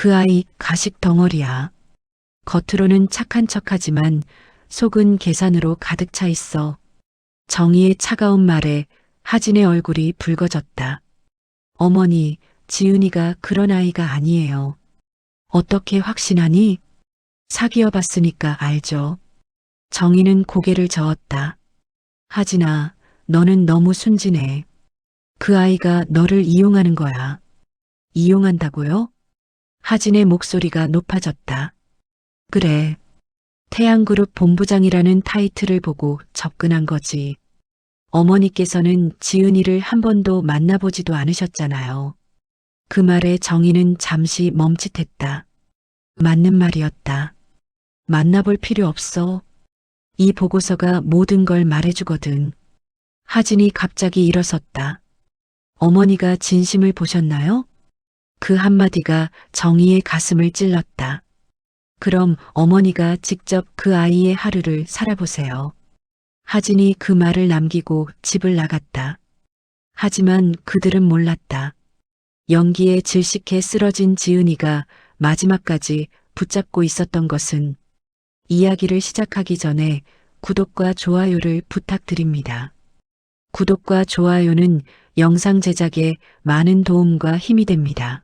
그 아이 가식 덩어리야. 겉으로는 착한 척하지만 속은 계산으로 가득 차 있어. 정희의 차가운 말에 하진의 얼굴이 붉어졌다. 어머니, 지은이가 그런 아이가 아니에요. 어떻게 확신하니? 사귀어 봤으니까 알죠. 정희는 고개를 저었다. 하진아, 너는 너무 순진해. 그 아이가 너를 이용하는 거야. 이용한다고요? 하진의 목소리가 높아졌다. 그래. 태양그룹 본부장이라는 타이틀을 보고 접근한 거지. 어머니께서는 지은이를 한 번도 만나보지도 않으셨잖아요. 그 말에 정희는 잠시 멈칫했다. 맞는 말이었다. 만나볼 필요 없어. 이 보고서가 모든 걸 말해주거든. 하진이 갑자기 일어섰다. 어머니가 진심을 보셨나요? 그 한마디가 정희의 가슴을 찔렀다. 그럼 어머니가 직접 그 아이의 하루를 살아보세요. 하진이 그 말을 남기고 집을 나갔다. 하지만 그들은 몰랐다. 연기에 질식해 쓰러진 지은이가 마지막까지 붙잡고 있었던 것은 이야기를 시작하기 전에 구독과 좋아요를 부탁드립니다. 구독과 좋아요는 영상 제작에 많은 도움과 힘이 됩니다.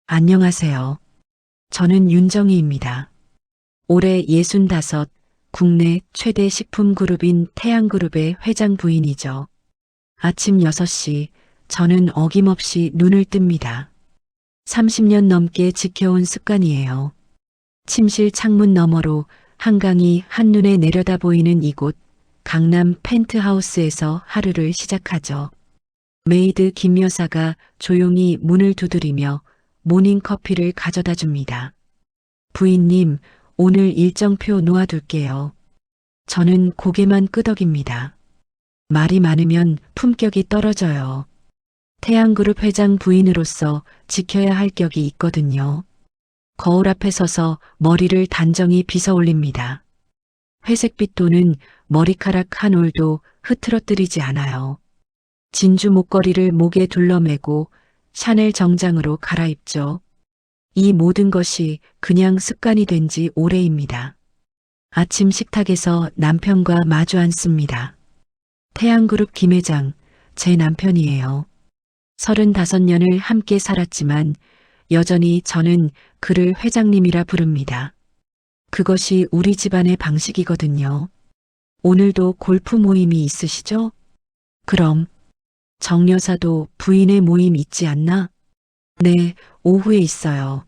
안녕하세요. 저는 윤정희입니다. 올해 65, 국내 최대 식품 그룹인 태양그룹의 회장 부인이죠. 아침 6시 저는 어김없이 눈을 뜹니다. 30년 넘게 지켜온 습관이에요. 침실 창문 너머로 한강이 한눈에 내려다 보이는 이곳 강남 펜트하우스에서 하루를 시작하죠. 메이드 김 여사가 조용히 문을 두드리며 모닝커피를 가져다 줍니다. 부인님, 오늘 일정표 놓아둘게요. 저는 고개만 끄덕입니다. 말이 많으면 품격이 떨어져요. 태양그룹 회장 부인으로서 지켜야 할 격이 있거든요. 거울 앞에 서서 머리를 단정히 빗어 올립니다. 회색빛 도는 머리카락 한 올도 흐트러뜨리지 않아요. 진주 목걸이를 목에 둘러매고 샤넬 정장으로 갈아입죠. 이 모든 것이 그냥 습관이 된 지 오래입니다. 아침 식탁에서 남편과 마주 앉습니다. 태양그룹 김 회장, 제 남편이에요. 35년을 함께 살았지만 여전히 저는 그를 회장님이라 부릅니다. 그것이 우리 집안의 방식이거든요. 오늘도 골프 모임이 있으시죠? 그럼 정 여사도 부인의 모임 있지 않나? 네, 오후에 있어요.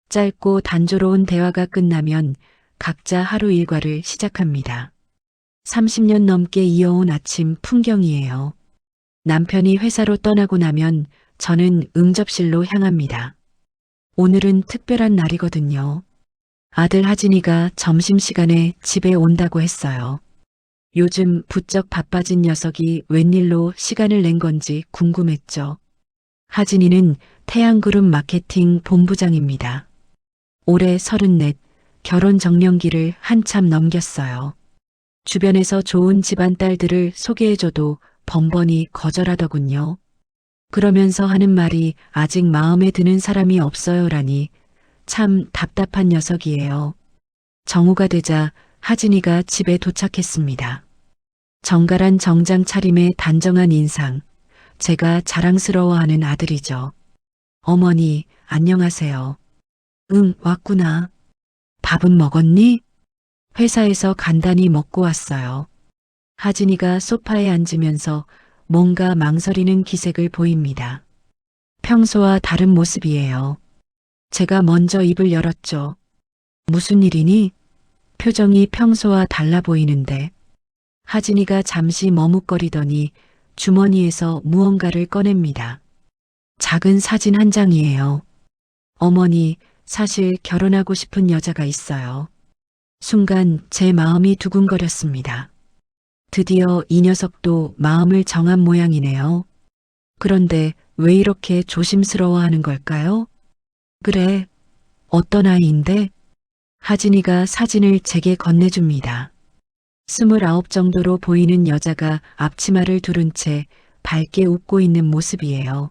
짧고 단조로운 대화가 끝나면 각자 하루 일과를 시작합니다. 30년 넘게 이어온 아침 풍경이에요. 남편이 회사로 떠나고 나면 저는 응접실로 향합니다. 오늘은 특별한 날이거든요. 아들 하진이가 점심시간에 집에 온다고 했어요. 요즘 부쩍 바빠진 녀석이 웬일로 시간을 낸 건지 궁금했죠. 하진이는 태양그룹 마케팅 본부장입니다. 올해 34, 결혼 정년기를 한참 넘겼어요. 주변에서 좋은 집안 딸들을 소개해줘도 번번이 거절하더군요. 그러면서 하는 말이 아직 마음에 드는 사람이 없어요라니 참 답답한 녀석이에요. 정오가 되자 하진이가 집에 도착했습니다. 정갈한 정장 차림에 단정한 인상, 제가 자랑스러워하는 아들이죠. 어머니, 안녕하세요. 응, 왔구나. 밥은 먹었니? 회사에서 간단히 먹고 왔어요. 하진이가 소파에 앉으면서 뭔가 망설이는 기색을 보입니다. 평소와 다른 모습이에요. 제가 먼저 입을 열었죠. 무슨 일이니? 표정이 평소와 달라 보이는데. 하진이가 잠시 머뭇거리더니 주머니에서 무언가를 꺼냅니다. 작은 사진 한 장이에요. 어머니, 사실 결혼하고 싶은 여자가 있어요. 순간 제 마음이 두근거렸습니다. 드디어 이 녀석도 마음을 정한 모양이네요. 그런데 왜 이렇게 조심스러워하는 걸까요? 그래, 어떤 아이인데? 하진이가 사진을 제게 건네줍니다. 29 정도로 보이는 여자가 앞치마를 두른 채 밝게 웃고 있는 모습이에요.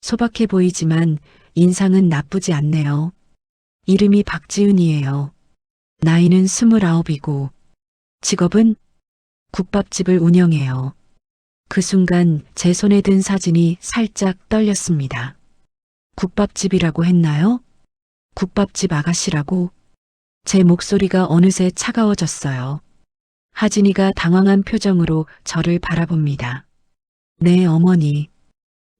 소박해 보이지만 인상은 나쁘지 않네요. 이름이 박지은이에요. 나이는 29이고 직업은 국밥집을 운영해요. 그 순간 제 손에 든 사진이 살짝 떨렸습니다. 국밥집이라고 했나요? 국밥집 아가씨라고? 제 목소리가 어느새 차가워졌어요. 하진이가 당황한 표정으로 저를 바라봅니다. 네, 어머니.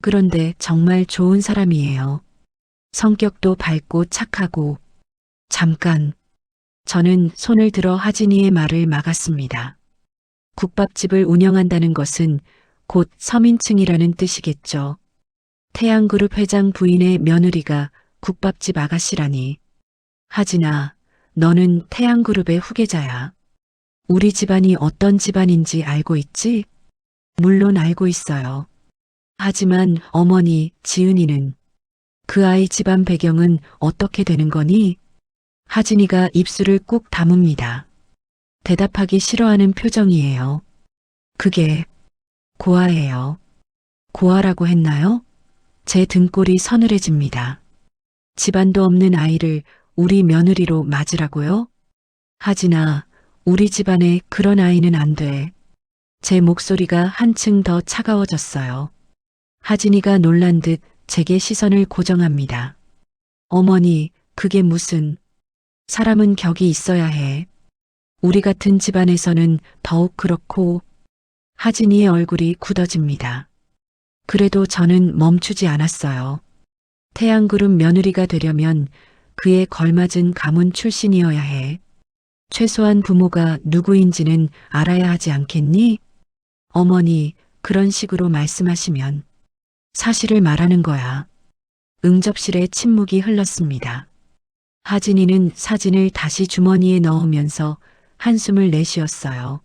그런데 정말 좋은 사람이에요. 성격도 밝고 착하고. 잠깐. 저는 손을 들어 하진이의 말을 막았습니다. 국밥집을 운영한다는 것은 곧 서민층이라는 뜻이겠죠. 태양그룹 회장 부인의 며느리가 국밥집 아가씨라니. 하진아, 너는 태양그룹의 후계자야. 우리 집안이 어떤 집안인지 알고 있지? 물론 알고 있어요. 하지만 어머니, 지은이는 그 아이 집안 배경은 어떻게 되는 거니? 하진이가 입술을 꾹 다뭅니다. 대답하기 싫어하는 표정이에요. 그게 고아예요. 고아라고 했나요? 제 등골이 서늘해집니다. 집안도 없는 아이를 우리 며느리로 맞으라고요? 하진아, 우리 집안에 그런 아이는 안 돼. 제 목소리가 한층 더 차가워졌어요. 하진이가 놀란 듯 제게 시선을 고정합니다. 어머니, 그게 무슨... 사람은 격이 있어야 해. 우리 같은 집안에서는 더욱 그렇고. 하진이의 얼굴이 굳어집니다. 그래도 저는 멈추지 않았어요. 태양그룹 며느리가 되려면 그에 걸맞은 가문 출신이어야 해. 최소한 부모가 누구인지는 알아야 하지 않겠니? 어머니, 그런 식으로 말씀하시면 사실을 말하는 거야. 응접실에 침묵이 흘렀습니다. 하진이는 사진을 다시 주머니에 넣으면서 한숨을 내쉬었어요.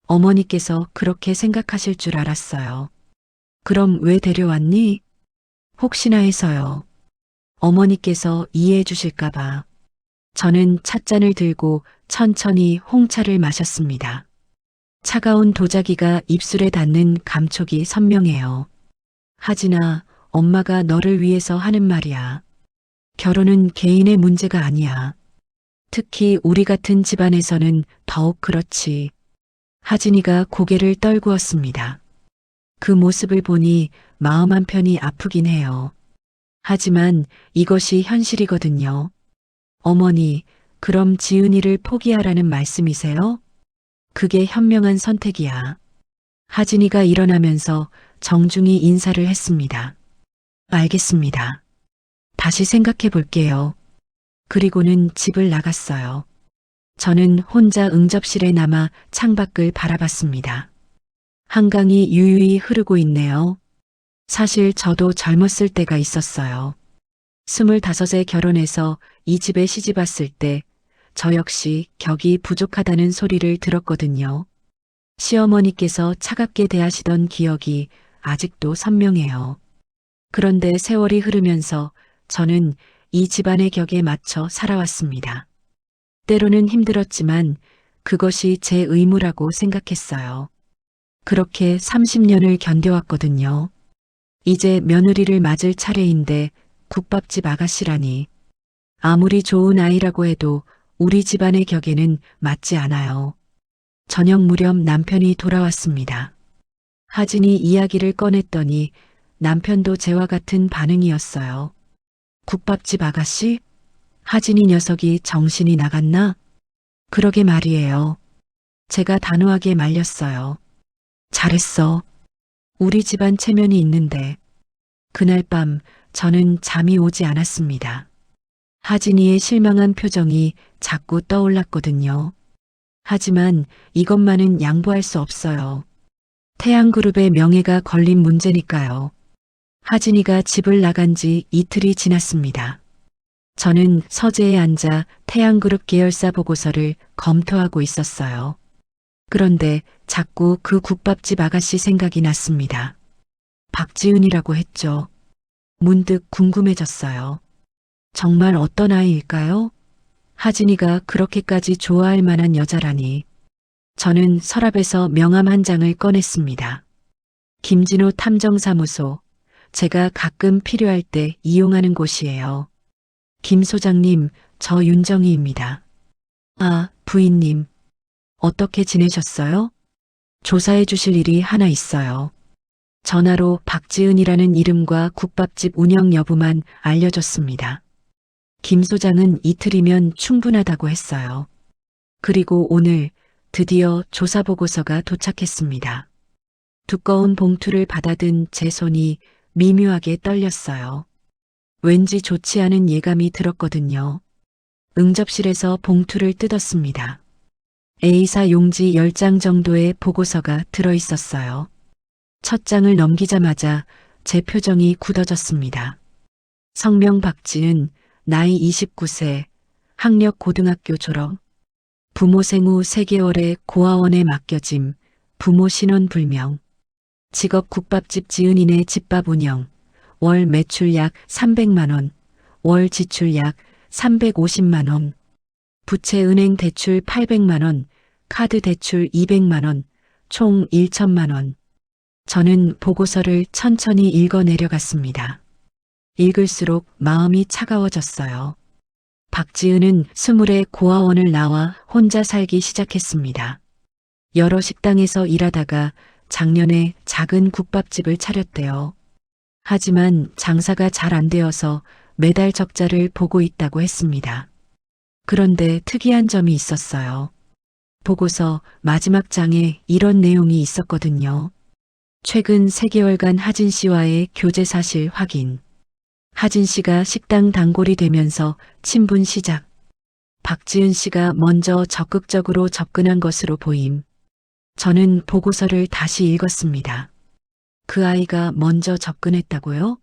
어머니께서 그렇게 생각하실 줄 알았어요. 그럼 왜 데려왔니? 혹시나 해서요. 어머니께서 이해해 주실까봐. 저는 찻잔을 들고 천천히 홍차를 마셨습니다. 차가운 도자기가 입술에 닿는 감촉이 선명해요. 하진아, 엄마가 너를 위해서 하는 말이야. 결혼은 개인의 문제가 아니야. 특히 우리 같은 집안에서는 더욱 그렇지. 하진이가 고개를 떨구었습니다. 그 모습을 보니 마음 한편이 아프긴 해요. 하지만 이것이 현실이거든요. 어머니, 그럼 지은이를 포기하라는 말씀이세요? 그게 현명한 선택이야. 하진이가 일어나면서 정중히 인사를 했습니다. 알겠습니다. 다시 생각해 볼게요. 그리고는 집을 나갔어요. 저는 혼자 응접실에 남아 창밖을 바라봤습니다. 한강이 유유히 흐르고 있네요. 사실 저도 젊었을 때가 있었어요. 25에 결혼해서 이 집에 시집 왔을 때 저 역시 격이 부족하다는 소리를 들었거든요. 시어머니께서 차갑게 대하시던 기억이 아직도 선명해요. 그런데 세월이 흐르면서 저는 이 집안의 격에 맞춰 살아왔습니다. 때로는 힘들었지만 그것이 제 의무라고 생각했어요. 그렇게 30년을 견뎌왔거든요. 이제 며느리를 맞을 차례인데 국밥집 아가씨라니. 아무리 좋은 아이라고 해도 우리 집안의 격에는 맞지 않아요. 저녁 무렵 남편이 돌아왔습니다. 하진이 이야기를 꺼냈더니 남편도 제와 같은 반응이었어요. 국밥집 아가씨? 하진이 녀석이 정신이 나갔나? 그러게 말이에요. 제가 단호하게 말렸어요. 잘했어. 우리 집안 체면이 있는데. 그날 밤 저는 잠이 오지 않았습니다. 하진이의 실망한 표정이 자꾸 떠올랐거든요. 하지만 이것만은 양보할 수 없어요. 태양그룹의 명예가 걸린 문제니까요. 하진이가 집을 나간 지 이틀이 지났습니다. 저는 서재에 앉아 태양그룹 계열사 보고서를 검토하고 있었어요. 그런데 자꾸 그 국밥집 아가씨 생각이 났습니다. 박지은이라고 했죠. 문득 궁금해졌어요. 정말 어떤 아이일까요? 하진이가 그렇게까지 좋아할 만한 여자라니. 저는 서랍에서 명함 한 장을 꺼냈습니다. 김진호 탐정사무소, 제가 가끔 필요할 때 이용하는 곳이에요. 김 소장님, 저 윤정희입니다. 아, 부인님. 어떻게 지내셨어요? 조사해 주실 일이 하나 있어요. 전화로 박지은이라는 이름과 국밥집 운영 여부만 알려줬습니다. 김 소장은 이틀이면 충분하다고 했어요. 그리고 오늘 드디어 조사 보고서가 도착했습니다. 두꺼운 봉투를 받아든 제 손이 미묘하게 떨렸어요. 왠지 좋지 않은 예감이 들었거든요. 응접실에서 봉투를 뜯었습니다. A사 용지 10장 정도의 보고서가 들어 있었어요. 첫 장을 넘기자마자 제 표정이 굳어졌습니다. 성명 박지은, 나이 29세, 학력 고등학교 졸업, 부모 생후 3개월에 고아원에 맡겨짐, 부모 신원 불명, 직업 국밥집 지은이네 집밥 운영, 월 매출 약 300만 원, 월 지출 약 350만 원, 부채 은행 대출 800만 원, 카드 대출 200만 원, 총 1천만 원. 저는 보고서를 천천히 읽어 내려갔습니다. 읽을수록 마음이 차가워졌어요. 박지은은 20에 고아원을 나와 혼자 살기 시작했습니다. 여러 식당에서 일하다가 작년에 작은 국밥집을 차렸대요. 하지만 장사가 잘 안 되어서 매달 적자를 보고 있다고 했습니다. 그런데 특이한 점이 있었어요. 보고서 마지막 장에 이런 내용이 있었거든요. 최근 3개월간 하진 씨와의 교제 사실 확인. 하진 씨가 식당 단골이 되면서 친분 시작. 박지은 씨가 먼저 적극적으로 접근한 것으로 보임. 저는 보고서를 다시 읽었습니다. 그 아이가 먼저 접근했다고요?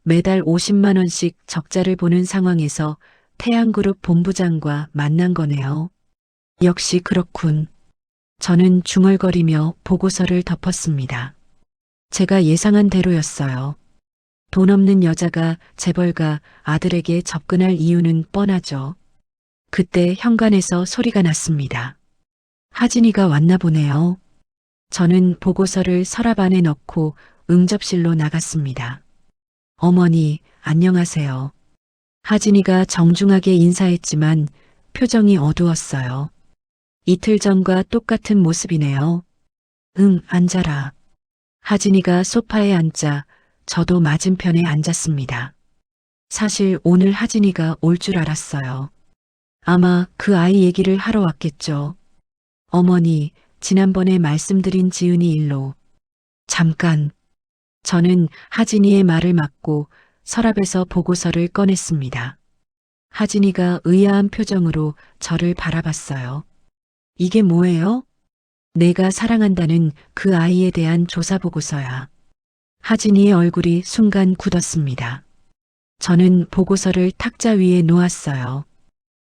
매달 50만 원씩 적자를 보는 상황에서 태양그룹 본부장과 만난 거네요. 역시 그렇군. 저는 중얼거리며 보고서를 덮었습니다. 제가 예상한 대로였어요. 돈 없는 여자가 재벌가 아들에게 접근할 이유는 뻔하죠. 그때 현관에서 소리가 났습니다. 하진이가 왔나 보네요. 저는 보고서를 서랍 안에 넣고 응접실로 나갔습니다. 어머니, 안녕하세요. 하진이가 정중하게 인사했지만 표정이 어두웠어요. 이틀 전과 똑같은 모습이네요. 응, 앉아라. 하진이가 소파에 앉자 저도 맞은편에 앉았습니다. 사실 오늘 하진이가 올 줄 알았어요. 아마 그 아이 얘기를 하러 왔겠죠. 어머니, 지난번에 말씀드린 지은이 일로. 잠깐. 저는 하진이의 말을 막고 서랍에서 보고서를 꺼냈습니다. 하진이가 의아한 표정으로 저를 바라봤어요. 이게 뭐예요? 내가 사랑한다는 그 아이에 대한 조사 보고서야. 하진이의 얼굴이 순간 굳었습니다. 저는 보고서를 탁자 위에 놓았어요.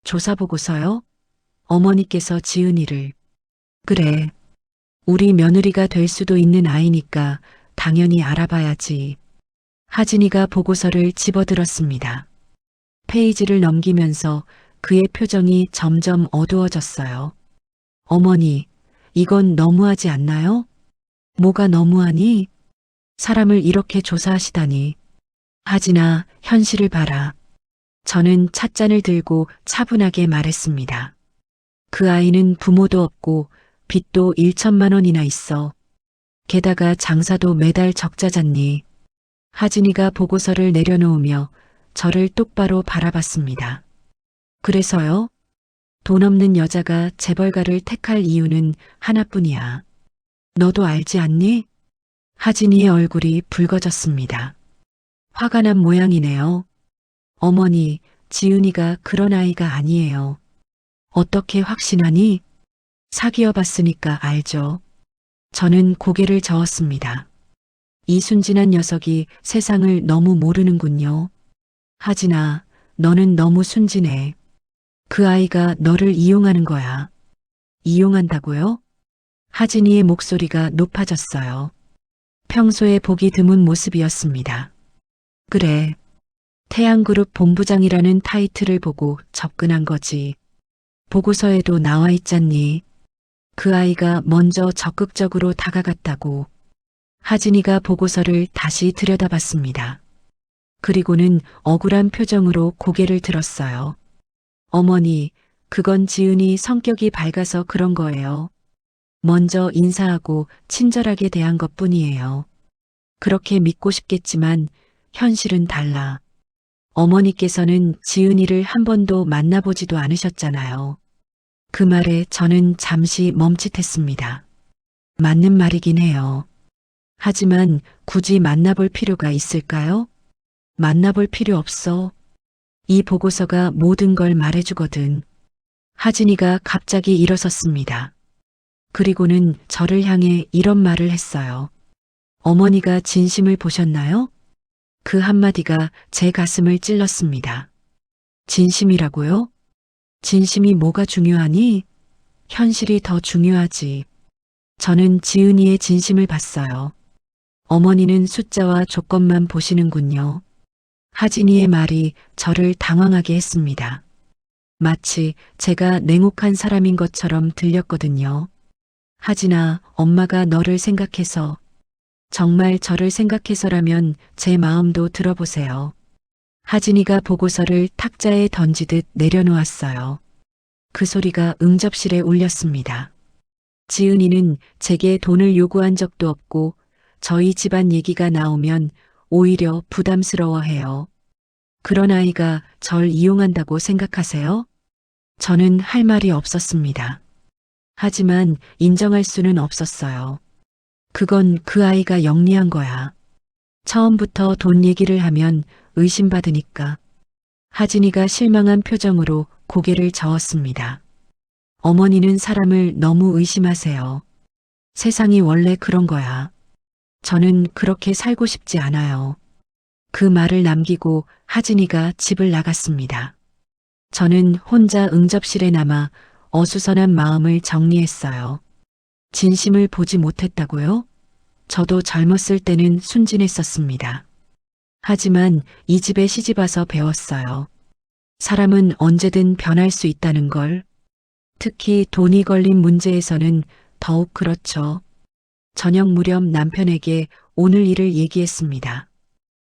조사 보고서요? 어머니께서 지은이를. 그래. 우리 며느리가 될 수도 있는 아이니까 당연히 알아봐야지. 하진이가 보고서를 집어들었습니다. 페이지를 넘기면서 그의 표정이 점점 어두워졌어요. 어머니, 이건 너무하지 않나요? 뭐가 너무하니? 사람을 이렇게 조사하시다니. 하진아, 현실을 봐라. 저는 찻잔을 들고 차분하게 말했습니다. 그 아이는 부모도 없고 빚도 1천만 원이나 있어. 게다가 장사도 매달 적자잖니. 하진이가 보고서를 내려놓으며 저를 똑바로 바라봤습니다. 그래서요? 돈 없는 여자가 재벌가를 택할 이유는 하나뿐이야. 너도 알지 않니? 하진이의 얼굴이 붉어졌습니다. 화가 난 모양이네요. 어머니, 지은이가 그런 아이가 아니에요. 어떻게 확신하니? 사귀어 봤으니까 알죠. 저는 고개를 저었습니다. 이 순진한 녀석이 세상을 너무 모르는군요. 하진아, 너는 너무 순진해. 그 아이가 너를 이용하는 거야. 이용한다고요? 하진이의 목소리가 높아졌어요. 평소에 보기 드문 모습이었습니다. 그래. 태양그룹 본부장이라는 타이틀을 보고 접근한 거지. 보고서에도 나와 있잖니. 그 아이가 먼저 적극적으로 다가갔다고. 하진이가 보고서를 다시 들여다봤습니다. 그리고는 억울한 표정으로 고개를 들었어요. 어머니, 그건 지은이 성격이 밝아서 그런 거예요. 먼저 인사하고 친절하게 대한 것뿐이에요. 그렇게 믿고 싶겠지만 현실은 달라. 어머니께서는 지은이를 한 번도 만나보지도 않으셨잖아요. 그 말에 저는 잠시 멈칫했습니다. 맞는 말이긴 해요. 하지만 굳이 만나볼 필요가 있을까요? 만나볼 필요 없어. 이 보고서가 모든 걸 말해주거든. 하진이가 갑자기 일어섰습니다. 그리고는 저를 향해 이런 말을 했어요. 어머니가 진심을 보셨나요? 그 한마디가 제 가슴을 찔렀습니다. 진심이라고요? 진심이 뭐가 중요하니? 현실이 더 중요하지. 저는 지은이의 진심을 봤어요. 어머니는 숫자와 조건만 보시는군요. 하진이의 말이 저를 당황하게 했습니다. 마치 제가 냉혹한 사람인 것처럼 들렸거든요. 하진아, 엄마가 너를 생각해서, 정말 저를 생각해서라면 제 마음도 들어보세요. 하진이가 보고서를 탁자에 던지듯 내려놓았어요. 그 소리가 응접실에 울렸습니다. 지은이는 제게 돈을 요구한 적도 없고 저희 집안 얘기가 나오면 오히려 부담스러워해요. 그런 아이가 절 이용한다고 생각하세요? 저는 할 말이 없었습니다. 하지만 인정할 수는 없었어요. 그건 그 아이가 영리한 거야. 처음부터 돈 얘기를 하면 의심받으니까. 하진이가 실망한 표정으로 고개를 저었습니다. 어머니는 사람을 너무 의심하세요. 세상이 원래 그런 거야. 저는 그렇게 살고 싶지 않아요. 그 말을 남기고 하진이가 집을 나갔습니다. 저는 혼자 응접실에 남아 어수선한 마음을 정리했어요. 진심을 보지 못했다고요? 저도 젊었을 때는 순진했었습니다. 하지만 이 집에 시집와서 배웠어요. 사람은 언제든 변할 수 있다는 걸. 특히 돈이 걸린 문제에서는 더욱 그렇죠. 저녁 무렵 남편에게 오늘 일을 얘기했습니다.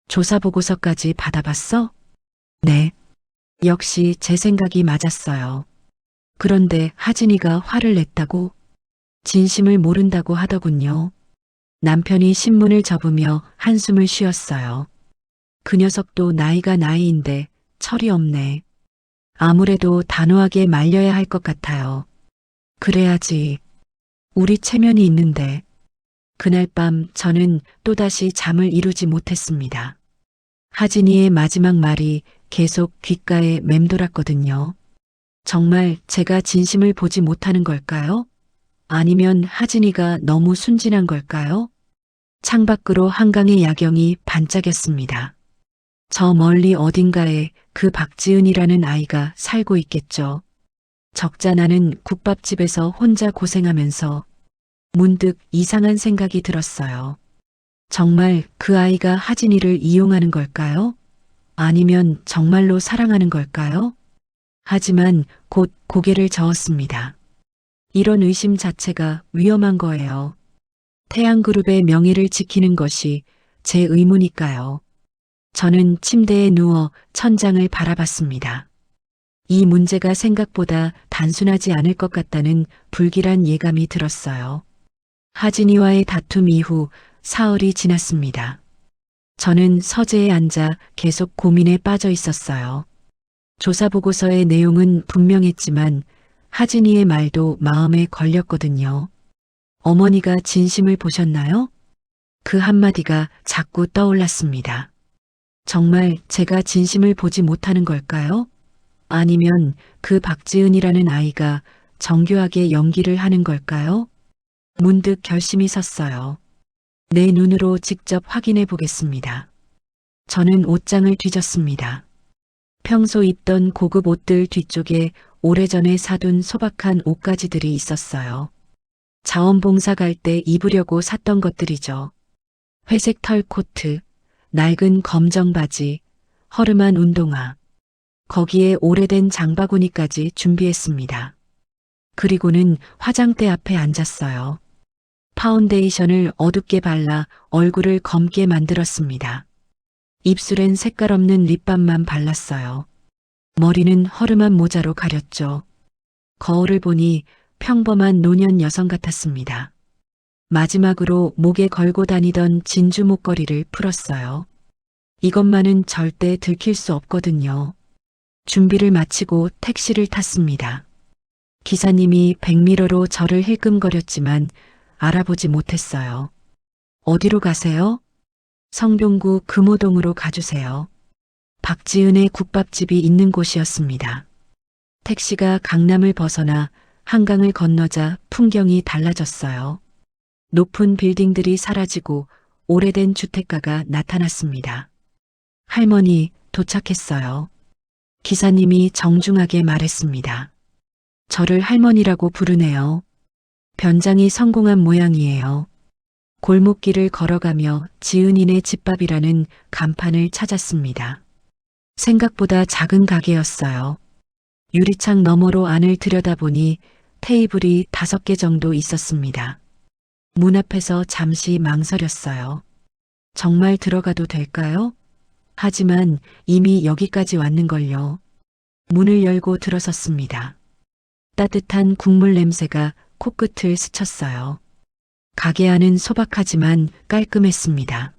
조사 보고서까지 받아봤어? 네. 역시 제 생각이 맞았어요. 그런데 하진이가 화를 냈다고? 진심을 모른다고 하더군요. 남편이 신문을 접으며 한숨을 쉬었어요. 그 녀석도 나이가 나이인데 철이 없네. 아무래도 단호하게 말려야 할 것 같아요. 그래야지. 우리 체면이 있는데. 그날 밤 저는 또다시 잠을 이루지 못했습니다. 하진이의 마지막 말이 계속 귓가에 맴돌았거든요. 정말 제가 진심을 보지 못하는 걸까요? 아니면 하진이가 너무 순진한 걸까요? 창밖으로 한강의 야경이 반짝였습니다. 저 멀리 어딘가에 그 박지은이라는 아이가 살고 있겠죠. 적자 나는 국밥집에서 혼자 고생하면서 문득 이상한 생각이 들었어요. 정말 그 아이가 하진이를 이용하는 걸까요? 아니면 정말로 사랑하는 걸까요? 하지만 곧 고개를 저었습니다. 이런 의심 자체가 위험한 거예요. 태양그룹의 명예를 지키는 것이 제 의무니까요. 저는 침대에 누워 천장을 바라봤습니다. 이 문제가 생각보다 단순하지 않을 것 같다는 불길한 예감이 들었어요. 하진이와의 다툼 이후 사흘이 지났습니다. 저는 서재에 앉아 계속 고민에 빠져 있었어요. 조사 보고서의 내용은 분명했지만 하진이의 말도 마음에 걸렸거든요. 어머니가 진심을 보셨나요? 그 한마디가 자꾸 떠올랐습니다. 정말 제가 진심을 보지 못하는 걸까요? 아니면 그 박지은이라는 아이가 정교하게 연기를 하는 걸까요? 문득 결심이 섰어요. 내 눈으로 직접 확인해 보겠습니다. 저는 옷장을 뒤졌습니다. 평소 입던 고급 옷들 뒤쪽에 오래전에 사둔 소박한 옷가지들이 있었어요. 자원봉사 갈 때 입으려고 샀던 것들이죠. 회색 털 코트, 낡은 검정 바지, 허름한 운동화. 거기에 오래된 장바구니까지 준비했습니다. 그리고는 화장대 앞에 앉았어요. 파운데이션을 어둡게 발라 얼굴을 검게 만들었습니다. 입술엔 색깔 없는 립밤만 발랐어요. 머리는 허름한 모자로 가렸죠. 거울을 보니 평범한 노년 여성 같았습니다. 마지막으로 목에 걸고 다니던 진주 목걸이를 풀었어요. 이것만은 절대 들킬 수 없거든요. 준비를 마치고 택시를 탔습니다. 기사님이 백미러로 저를 힐끔거렸지만 알아보지 못했어요. 어디로 가세요? 성동구 금호동으로 가주세요. 박지은의 국밥집이 있는 곳이었습니다. 택시가 강남을 벗어나 한강을 건너자 풍경이 달라졌어요. 높은 빌딩들이 사라지고 오래된 주택가가 나타났습니다. 할머니, 도착했어요. 기사님이 정중하게 말했습니다. 저를 할머니라고 부르네요. 변장이 성공한 모양이에요. 골목길을 걸어가며 지은이네 집밥이라는 간판을 찾았습니다. 생각보다 작은 가게였어요. 유리창 너머로 안을 들여다보니 테이블이 5개 정도 있었습니다. 문 앞에서 잠시 망설였어요. 정말 들어가도 될까요? 하지만 이미 여기까지 왔는걸요. 문을 열고 들어섰습니다. 따뜻한 국물 냄새가 코끝을 스쳤어요. 가게 안은 소박하지만 깔끔했습니다.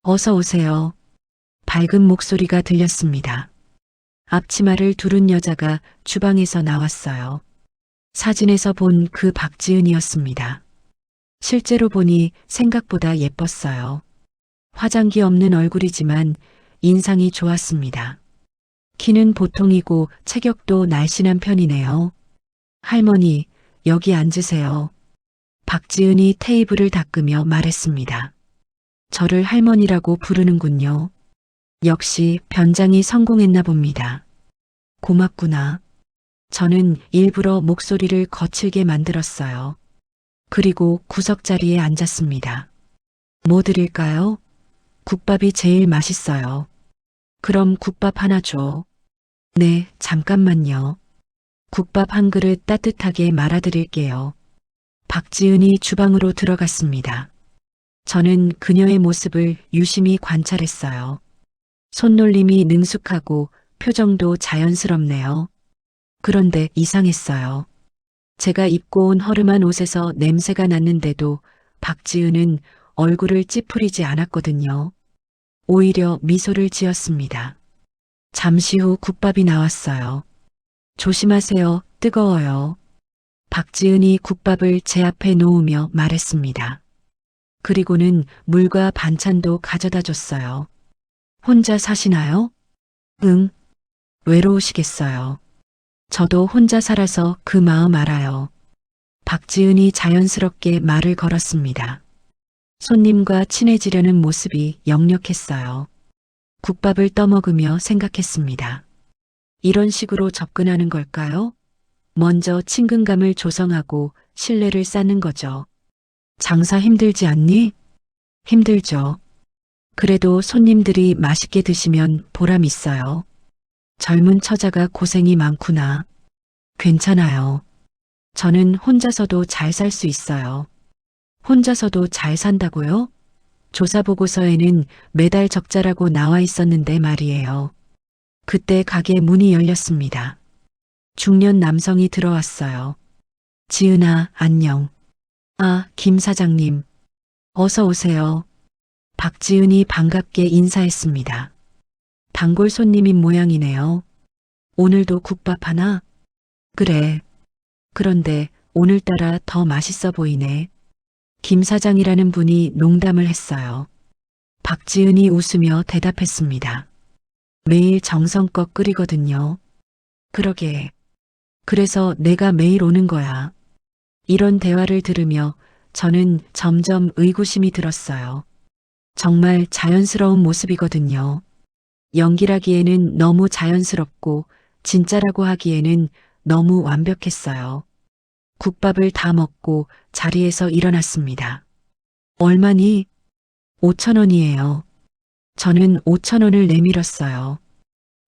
어서 오세요. 밝은 목소리가 들렸습니다. 앞치마를 두른 여자가 주방에서 나왔어요. 사진에서 본 그 박지은이었습니다. 실제로 보니 생각보다 예뻤어요. 화장기 없는 얼굴이지만 인상이 좋았습니다. 키는 보통이고 체격도 날씬한 편이네요. 할머니, 여기 앉으세요. 박지은이 테이블을 닦으며 말했습니다. 저를 할머니라고 부르는군요. 역시 변장이 성공했나 봅니다. 고맙구나. 저는 일부러 목소리를 거칠게 만들었어요. 그리고 구석자리에 앉았습니다. 뭐 드릴까요? 국밥이 제일 맛있어요. 그럼 국밥 하나 줘. 네, 잠깐만요. 국밥 한 그릇 따뜻하게 말아드릴게요. 박지은이 주방으로 들어갔습니다. 저는 그녀의 모습을 유심히 관찰했어요. 손놀림이 능숙하고 표정도 자연스럽네요. 그런데 이상했어요. 제가 입고 온 허름한 옷에서 냄새가 났는데도 박지은은 얼굴을 찌푸리지 않았거든요. 오히려 미소를 지었습니다. 잠시 후 국밥이 나왔어요. 조심하세요. 뜨거워요. 박지은이 국밥을 제 앞에 놓으며 말했습니다. 그리고는 물과 반찬도 가져다 줬어요. 혼자 사시나요? 응. 외로우시겠어요. 저도 혼자 살아서 그 마음 알아요. 박지은이 자연스럽게 말을 걸었습니다. 손님과 친해지려는 모습이 역력했어요. 국밥을 떠먹으며 생각했습니다. 이런 식으로 접근하는 걸까요? 먼저 친근감을 조성하고 신뢰를 쌓는 거죠. 장사 힘들지 않니? 힘들죠. 그래도 손님들이 맛있게 드시면 보람 있어요. 젊은 처자가 고생이 많구나. 괜찮아요. 저는 혼자서도 잘 살 수 있어요. 혼자서도 잘 산다고요? 조사보고서에는 매달 적자라고 나와 있었는데 말이에요. 그때 가게 문이 열렸습니다. 중년 남성이 들어왔어요. 지은아, 안녕. 아, 김 사장님. 어서 오세요. 박지은이 반갑게 인사했습니다. 단골 손님인 모양이네요. 오늘도 국밥 하나? 그래. 그런데 오늘따라 더 맛있어 보이네. 김 사장이라는 분이 농담을 했어요. 박지은이 웃으며 대답했습니다. 매일 정성껏 끓이거든요. 그러게. 그래서 내가 매일 오는 거야. 이런 대화를 들으며 저는 점점 의구심이 들었어요. 정말 자연스러운 모습이거든요. 연기라기에는 너무 자연스럽고 진짜라고 하기에는 너무 완벽했어요. 국밥을 다 먹고 자리에서 일어났습니다. 얼마니? 5,000원이에요. 저는 5,000원을 내밀었어요.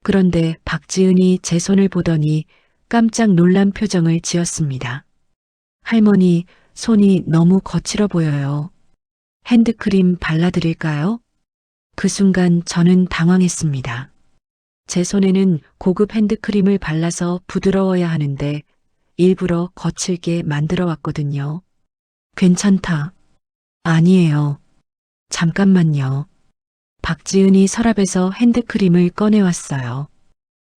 그런데 박지은이 제 손을 보더니 깜짝 놀란 표정을 지었습니다. 할머니, 손이 너무 거칠어 보여요. 핸드크림 발라드릴까요? 그 순간 저는 당황했습니다. 제 손에는 고급 핸드크림을 발라서 부드러워야 하는데 일부러 거칠게 만들어 왔거든요. 괜찮다. 아니에요. 잠깐만요. 박지은이 서랍에서 핸드크림을 꺼내왔어요.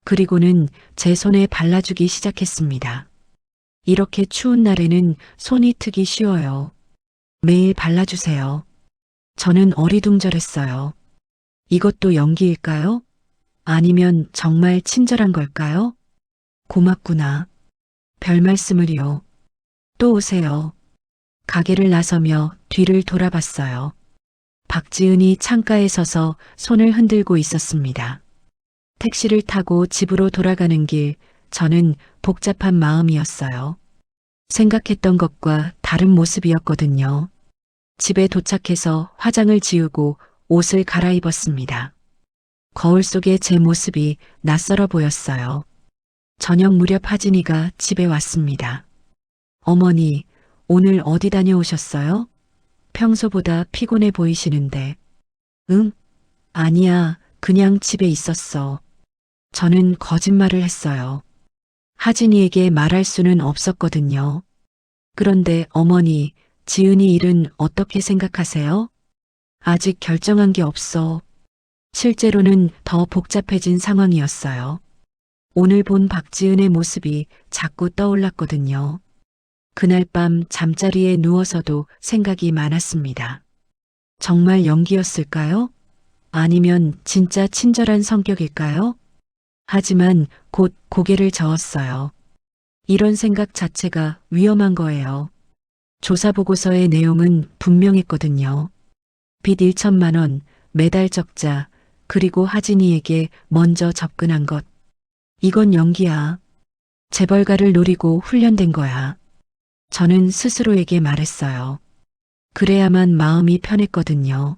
그리고는 제 손에 발라주기 시작했습니다. 이렇게 추운 날에는 손이 트기 쉬워요. 매일 발라주세요. 저는 어리둥절했어요. 이것도 연기일까요? 아니면 정말 친절한 걸까요? 고맙구나. 별 말씀을요. 또 오세요. 가게를 나서며 뒤를 돌아봤어요. 박지은이 창가에 서서 손을 흔들고 있었습니다. 택시를 타고 집으로 돌아가는 길, 저는 복잡한 마음이었어요. 생각했던 것과 다른 모습이었거든요. 집에 도착해서 화장을 지우고 옷을 갈아입었습니다. 거울 속의 제 모습이 낯설어 보였어요. 저녁 무렵 하진이가 집에 왔습니다. 어머니, 오늘 어디 다녀오셨어요? 평소보다 피곤해 보이시는데. 응? 아니야, 그냥 집에 있었어. 저는 거짓말을 했어요. 하진이에게 말할 수는 없었거든요. 그런데 어머니, 지은이 일은 어떻게 생각하세요? 아직 결정한 게 없어. 실제로는 더 복잡해진 상황이었어요. 오늘 본 박지은의 모습이 자꾸 떠올랐거든요. 그날 밤 잠자리에 누워서도 생각이 많았습니다. 정말 연기였을까요? 아니면 진짜 친절한 성격일까요? 하지만 곧 고개를 저었어요. 이런 생각 자체가 위험한 거예요. 조사 보고서의 내용은 분명했거든요. 빚 1천만 원, 매달 적자, 그리고 하진이에게 먼저 접근한 것. 이건 연기야. 재벌가를 노리고 훈련된 거야. 저는 스스로에게 말했어요. 그래야만 마음이 편했거든요.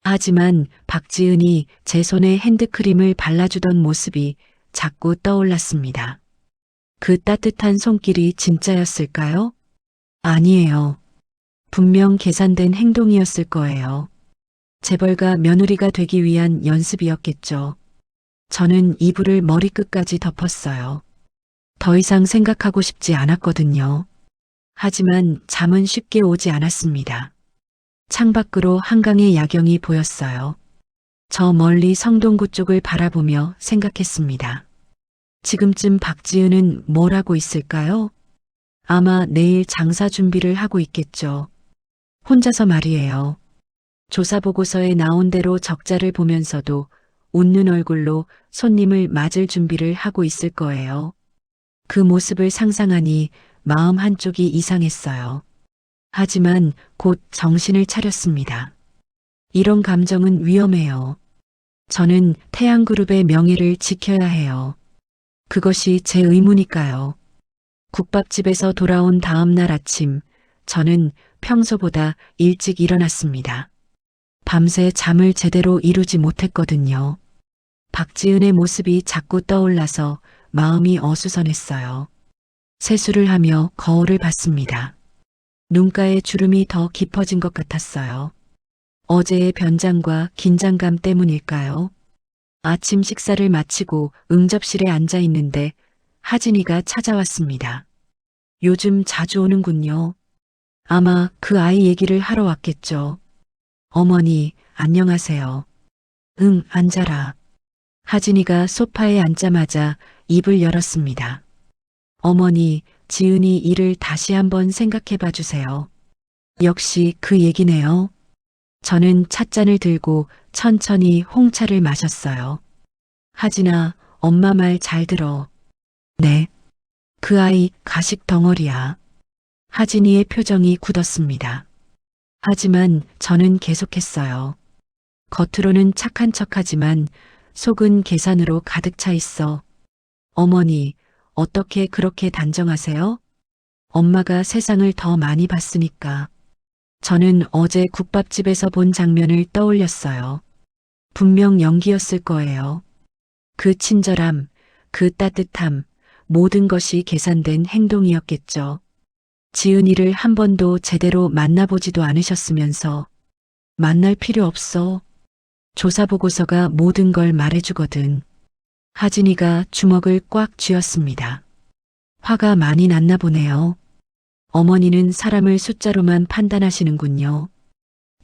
하지만 박지은이 제 손에 핸드크림을 발라주던 모습이 자꾸 떠올랐습니다. 그 따뜻한 손길이 진짜였을까요? 아니에요. 분명 계산된 행동이었을 거예요. 재벌가 며느리가 되기 위한 연습이었겠죠. 저는 이불을 머리끝까지 덮었어요. 더 이상 생각하고 싶지 않았거든요. 하지만 잠은 쉽게 오지 않았습니다. 창밖으로 한강의 야경이 보였어요. 저 멀리 성동구 쪽을 바라보며 생각했습니다. 지금쯤 박지은은 뭘 하고 있을까요? 아마 내일 장사 준비를 하고 있겠죠. 혼자서 말이에요. 조사 보고서에 나온 대로 적자를 보면서도 웃는 얼굴로 손님을 맞을 준비를 하고 있을 거예요. 그 모습을 상상하니 마음 한쪽이 이상했어요. 하지만 곧 정신을 차렸습니다. 이런 감정은 위험해요. 저는 태양그룹의 명예를 지켜야 해요. 그것이 제 의무니까요. 국밥집에서 돌아온 다음 날 아침, 저는 평소보다 일찍 일어났습니다. 밤새 잠을 제대로 이루지 못했거든요. 박지은의 모습이 자꾸 떠올라서 마음이 어수선했어요. 세수를 하며 거울을 봤습니다. 눈가에 주름이 더 깊어진 것 같았어요. 어제의 변장과 긴장감 때문일까요? 아침 식사를 마치고 응접실에 앉아 있는데 하진이가 찾아왔습니다. 요즘 자주 오는군요. 아마 그 아이 얘기를 하러 왔겠죠. 어머니, 안녕하세요. 응, 앉아라. 하진이가 소파에 앉자마자 입을 열었습니다. 어머니, 지은이 일을 다시 한번 생각해 봐 주세요. 역시 그 얘기네요. 저는 찻잔을 들고 천천히 홍차를 마셨어요. 하진아, 엄마 말 잘 들어. 네. 그 아이 가식 덩어리야. 하진이의 표정이 굳었습니다. 하지만 저는 계속했어요. 겉으로는 착한 척하지만 속은 계산으로 가득 차 있어. 어머니, 어떻게 그렇게 단정하세요? 엄마가 세상을 더 많이 봤으니까. 저는 어제 국밥집에서 본 장면을 떠올렸어요. 분명 연기였을 거예요. 그 친절함, 그 따뜻함, 모든 것이 계산된 행동이었겠죠. 지은이를 한 번도 제대로 만나보지도 않으셨으면서 만날 필요 없어. 조사보고서가 모든 걸 말해주거든. 하진이가 주먹을 꽉 쥐었습니다. 화가 많이 났나 보네요. 어머니는 사람을 숫자로만 판단하시는군요.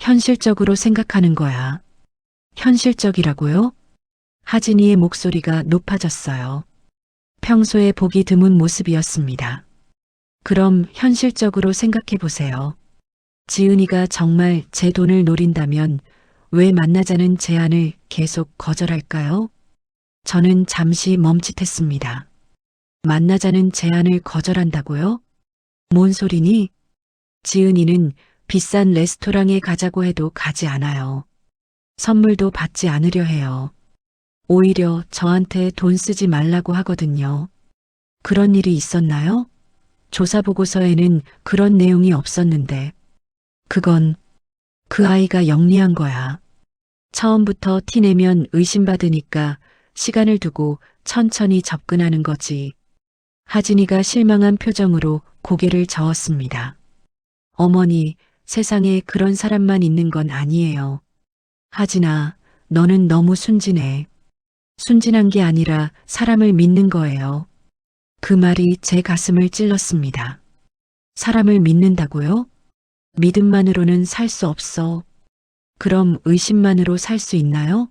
현실적으로 생각하는 거야. 현실적이라고요? 하진이의 목소리가 높아졌어요. 평소에 보기 드문 모습이었습니다. 그럼 현실적으로 생각해 보세요. 지은이가 정말 제 돈을 노린다면 왜 만나자는 제안을 계속 거절할까요? 저는 잠시 멈칫했습니다. 만나자는 제안을 거절한다고요? 뭔 소리니? 지은이는 비싼 레스토랑에 가자고 해도 가지 않아요. 선물도 받지 않으려 해요. 오히려 저한테 돈 쓰지 말라고 하거든요. 그런 일이 있었나요? 조사 보고서에는 그런 내용이 없었는데. 그건 그 아이가 영리한 거야. 처음부터 티내면 의심받으니까 시간을 두고 천천히 접근하는 거지. 하진이가 실망한 표정으로 고개를 저었습니다. 어머니, 세상에 그런 사람만 있는 건 아니에요. 하진아, 너는 너무 순진해. 순진한 게 아니라 사람을 믿는 거예요. 그 말이 제 가슴을 찔렀습니다. 사람을 믿는다고요? 믿음만으로는 살 수 없어. 그럼 의심만으로 살 수 있나요?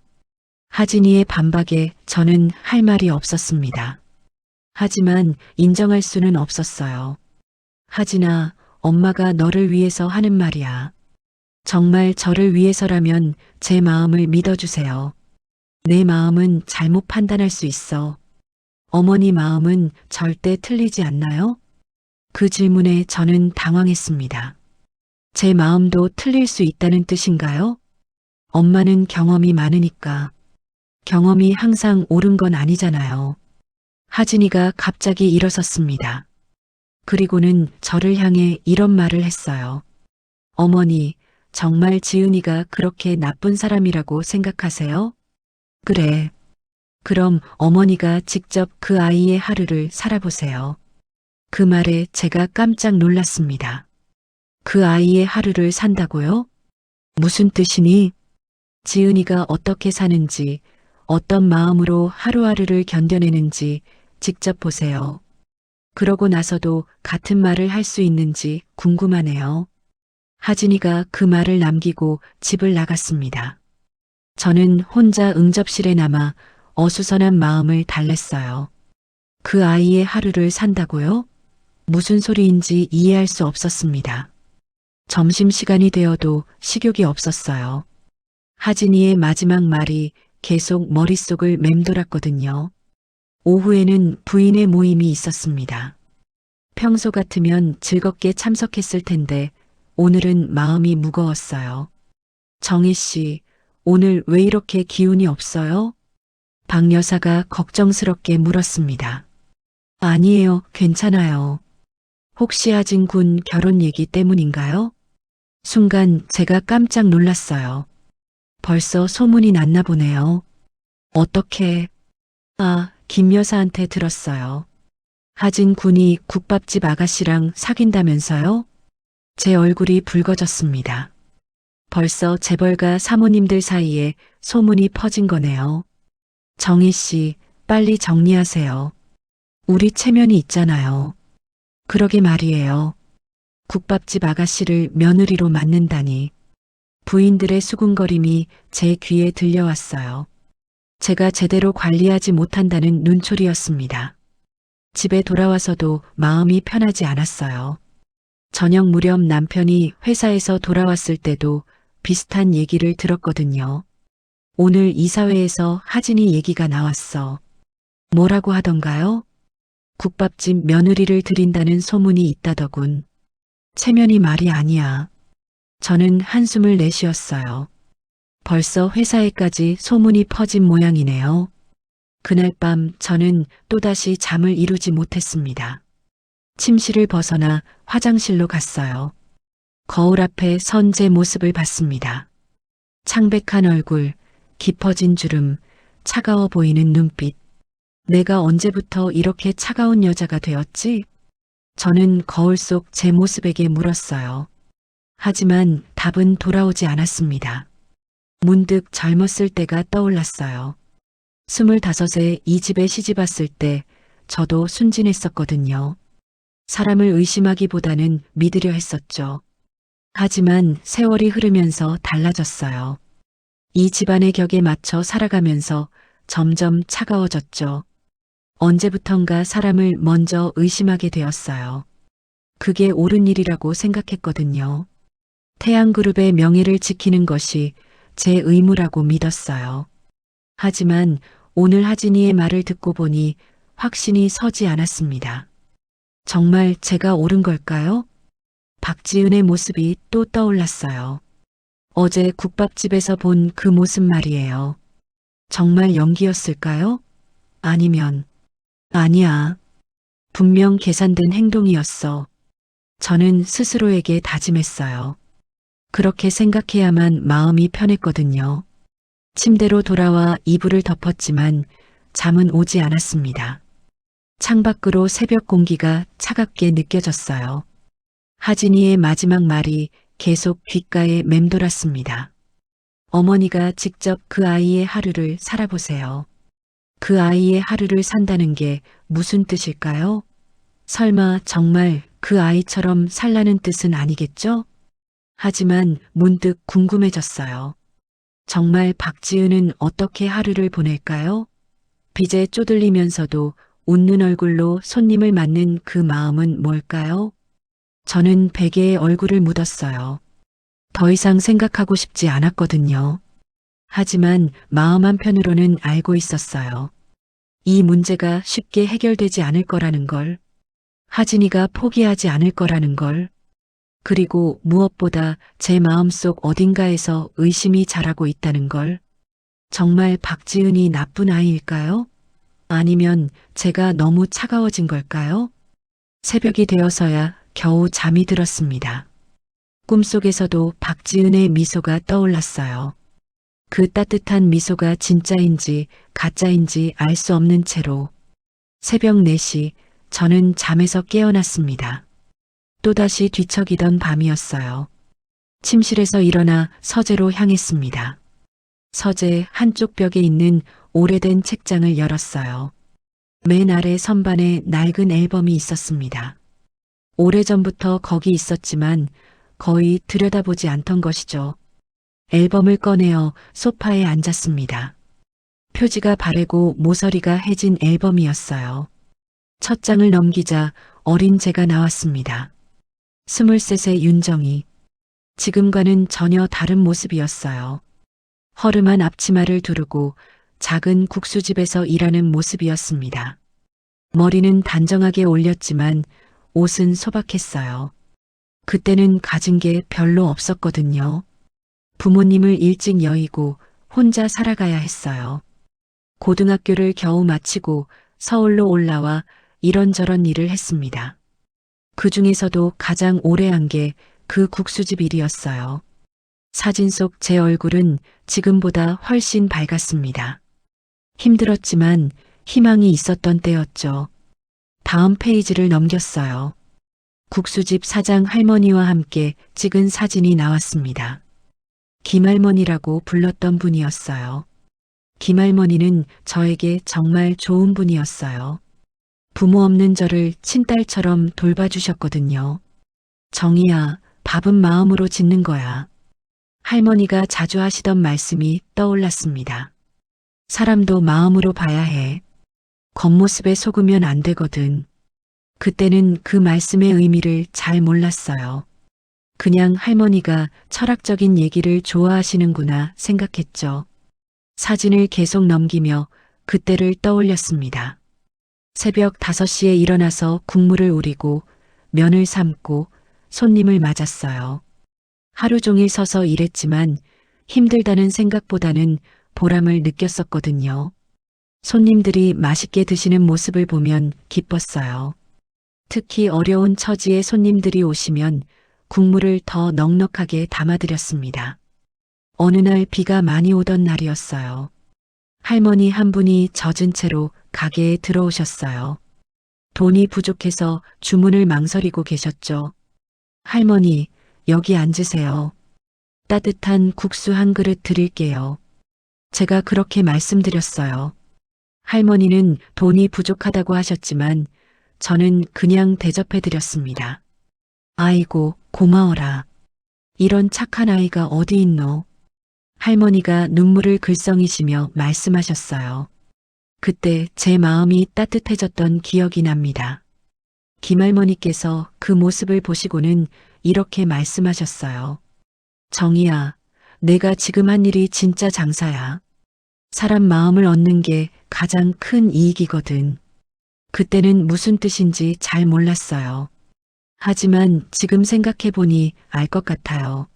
하진이의 반박에 저는 할 말이 없었습니다. 하지만 인정할 수는 없었어요. 하진아, 엄마가 너를 위해서 하는 말이야. 정말 저를 위해서라면 제 마음을 믿어주세요. 내 마음은 잘못 판단할 수 있어. 어머니 마음은 절대 틀리지 않나요? 그 질문에 저는 당황했습니다. 제 마음도 틀릴 수 있다는 뜻인가요? 엄마는 경험이 많으니까. 경험이 항상 옳은 건 아니잖아요. 하진이가 갑자기 일어섰습니다. 그리고는 저를 향해 이런 말을 했어요. 어머니, 정말 지은이가 그렇게 나쁜 사람이라고 생각하세요? 그래. 그럼 어머니가 직접 그 아이의 하루를 살아보세요. 그 말에 제가 깜짝 놀랐습니다. 그 아이의 하루를 산다고요? 무슨 뜻이니? 지은이가 어떻게 사는지, 어떤 마음으로 하루하루를 견뎌내는지 직접 보세요. 그러고 나서도 같은 말을 할 수 있는지 궁금하네요. 하진이가 그 말을 남기고 집을 나갔습니다. 저는 혼자 응접실에 남아 어수선한 마음을 달랬어요. 그 아이의 하루를 산다고요? 무슨 소리인지 이해할 수 없었습니다. 점심시간이 되어도 식욕이 없었어요. 하진이의 마지막 말이 계속 머릿속을 맴돌았거든요. 오후에는 부인의 모임이 있었습니다. 평소 같으면 즐겁게 참석했을 텐데 오늘은 마음이 무거웠어요. 정희 씨, 오늘 왜 이렇게 기운이 없어요? 박 여사가 걱정스럽게 물었습니다. 아니에요, 괜찮아요. 혹시 하진 군 결혼 얘기 때문인가요? 순간 제가 깜짝 놀랐어요. 벌써 소문이 났나 보네요. 어떻게? 김 여사한테 들었어요. 하진 군이 국밥집 아가씨랑 사귄다면서요? 제 얼굴이 붉어졌습니다. 벌써 재벌가 사모님들 사이에 소문이 퍼진 거네요. 정희 씨, 빨리 정리하세요. 우리 체면이 있잖아요. 그러게 말이에요. 국밥집 아가씨를 며느리로 맡는다니. 부인들의 수군거림이 제 귀에 들려왔어요. 제가 제대로 관리하지 못한다는 눈초리였습니다. 집에 돌아와서도 마음이 편하지 않았어요. 저녁 무렵 남편이 회사에서 돌아왔을 때도 비슷한 얘기를 들었거든요. 오늘 이사회에서 하진이 얘기가 나왔어. 뭐라고 하던가요? 국밥집 며느리를 들인다는 소문이 있다더군. 체면이 말이 아니야. 저는 한숨을 내쉬었어요. 벌써 회사에까지 소문이 퍼진 모양이네요. 그날 밤 저는 또다시 잠을 이루지 못했습니다. 침실을 벗어나 화장실로 갔어요. 거울 앞에 선 제 모습을 봤습니다. 창백한 얼굴, 깊어진 주름, 차가워 보이는 눈빛. 내가 언제부터 이렇게 차가운 여자가 되었지? 저는 거울 속 제 모습에게 물었어요. 하지만 답은 돌아오지 않았습니다. 문득 젊었을 때가 떠올랐어요. 25에 이 집에 시집 왔을 때 저도 순진했었거든요. 사람을 의심하기보다는 믿으려 했었죠. 하지만 세월이 흐르면서 달라졌어요. 이 집안의 격에 맞춰 살아가면서 점점 차가워졌죠. 언제부턴가 사람을 먼저 의심하게 되었어요. 그게 옳은 일이라고 생각했거든요. 태양그룹의 명예를 지키는 것이 제 의무라고 믿었어요. 하지만 오늘 하진이의 말을 듣고 보니 확신이 서지 않았습니다. 정말 제가 옳은 걸까요? 박지은의 모습이 또 떠올랐어요. 어제 국밥집에서 본 그 모습 말이에요. 정말 연기였을까요? 아니면, 아니야. 분명 계산된 행동이었어. 저는 스스로에게 다짐했어요. 그렇게 생각해야만 마음이 편했거든요. 침대로 돌아와 이불을 덮었지만 잠은 오지 않았습니다. 창밖으로 새벽 공기가 차갑게 느껴졌어요. 하진이의 마지막 말이 계속 귓가에 맴돌았습니다. 어머니가 직접 그 아이의 하루를 살아보세요. 그 아이의 하루를 산다는 게 무슨 뜻일까요? 설마 정말 그 아이처럼 살라는 뜻은 아니겠죠? 하지만 문득 궁금해졌어요. 정말 박지은은 어떻게 하루를 보낼까요? 빚에 쪼들리면서도 웃는 얼굴로 손님을 맞는 그 마음은 뭘까요? 저는 베개에 얼굴을 묻었어요. 더 이상 생각하고 싶지 않았거든요. 하지만 마음 한편으로는 알고 있었어요. 이 문제가 쉽게 해결되지 않을 거라는 걸, 하진이가 포기하지 않을 거라는 걸, 그리고 무엇보다 제 마음속 어딘가에서 의심이 자라고 있다는 걸. 정말 박지은이 나쁜 아이일까요? 아니면 제가 너무 차가워진 걸까요? 새벽이 되어서야 겨우 잠이 들었습니다. 꿈속에서도 박지은의 미소가 떠올랐어요. 그 따뜻한 미소가 진짜인지 가짜인지 알 수 없는 채로 새벽 4시 저는 잠에서 깨어났습니다. 또다시 뒤척이던 밤이었어요. 침실에서 일어나 서재로 향했습니다. 서재 한쪽 벽에 있는 오래된 책장을 열었어요. 맨 아래 선반에 낡은 앨범이 있었습니다. 오래전부터 거기 있었지만 거의 들여다보지 않던 것이죠. 앨범을 꺼내어 소파에 앉았습니다. 표지가 바래고 모서리가 해진 앨범이었어요. 첫 장을 넘기자 어린 제가 나왔습니다. 23세 윤정이. 지금과는 전혀 다른 모습이었어요. 허름한 앞치마를 두르고 작은 국수집에서 일하는 모습이었습니다. 머리는 단정하게 올렸지만 옷은 소박했어요. 그때는 가진 게 별로 없었거든요. 부모님을 일찍 여의고 혼자 살아가야 했어요. 고등학교를 겨우 마치고 서울로 올라와 이런저런 일을 했습니다. 그 중에서도 가장 오래 한 게 그 국수집 일이었어요. 사진 속 제 얼굴은 지금보다 훨씬 밝았습니다. 힘들었지만 희망이 있었던 때였죠. 다음 페이지를 넘겼어요. 국수집 사장 할머니와 함께 찍은 사진이 나왔습니다. 김할머니라고 불렀던 분이었어요. 김할머니는 저에게 정말 좋은 분이었어요. 부모 없는 저를 친딸처럼 돌봐주셨거든요. 정희야, 밥은 마음으로 짓는 거야. 할머니가 자주 하시던 말씀이 떠올랐습니다. 사람도 마음으로 봐야 해. 겉모습에 속으면 안 되거든. 그때는 그 말씀의 의미를 잘 몰랐어요. 그냥 할머니가 철학적인 얘기를 좋아하시는구나 생각했죠. 사진을 계속 넘기며 그때를 떠올렸습니다. 새벽 5시에 일어나서 국물을 우리고 면을 삶고 손님을 맞았어요. 하루 종일 서서 일했지만 힘들다는 생각보다는 보람을 느꼈었거든요. 손님들이 맛있게 드시는 모습을 보면 기뻤어요. 특히 어려운 처지의 손님들이 오시면 국물을 더 넉넉하게 담아드렸습니다. 어느 날 비가 많이 오던 날이었어요. 할머니 한 분이 젖은 채로 가게에 들어오셨어요. 돈이 부족해서 주문을 망설이고 계셨죠. 할머니, 여기 앉으세요. 따뜻한 국수 한 그릇 드릴게요. 제가 그렇게 말씀드렸어요. 할머니는 돈이 부족하다고 하셨지만 저는 그냥 대접해드렸습니다. 아이고, 고마워라. 이런 착한 아이가 어디 있노? 할머니가 눈물을 글썽이시며 말씀하셨어요. 그때 제 마음이 따뜻해졌던 기억이 납니다. 김할머니께서 그 모습을 보시고는 이렇게 말씀하셨어요. 정희야, 내가 지금 한 일이 진짜 장사야. 사람 마음을 얻는 게 가장 큰 이익이거든. 그때는 무슨 뜻인지 잘 몰랐어요. 하지만 지금 생각해보니 알 것 같아요.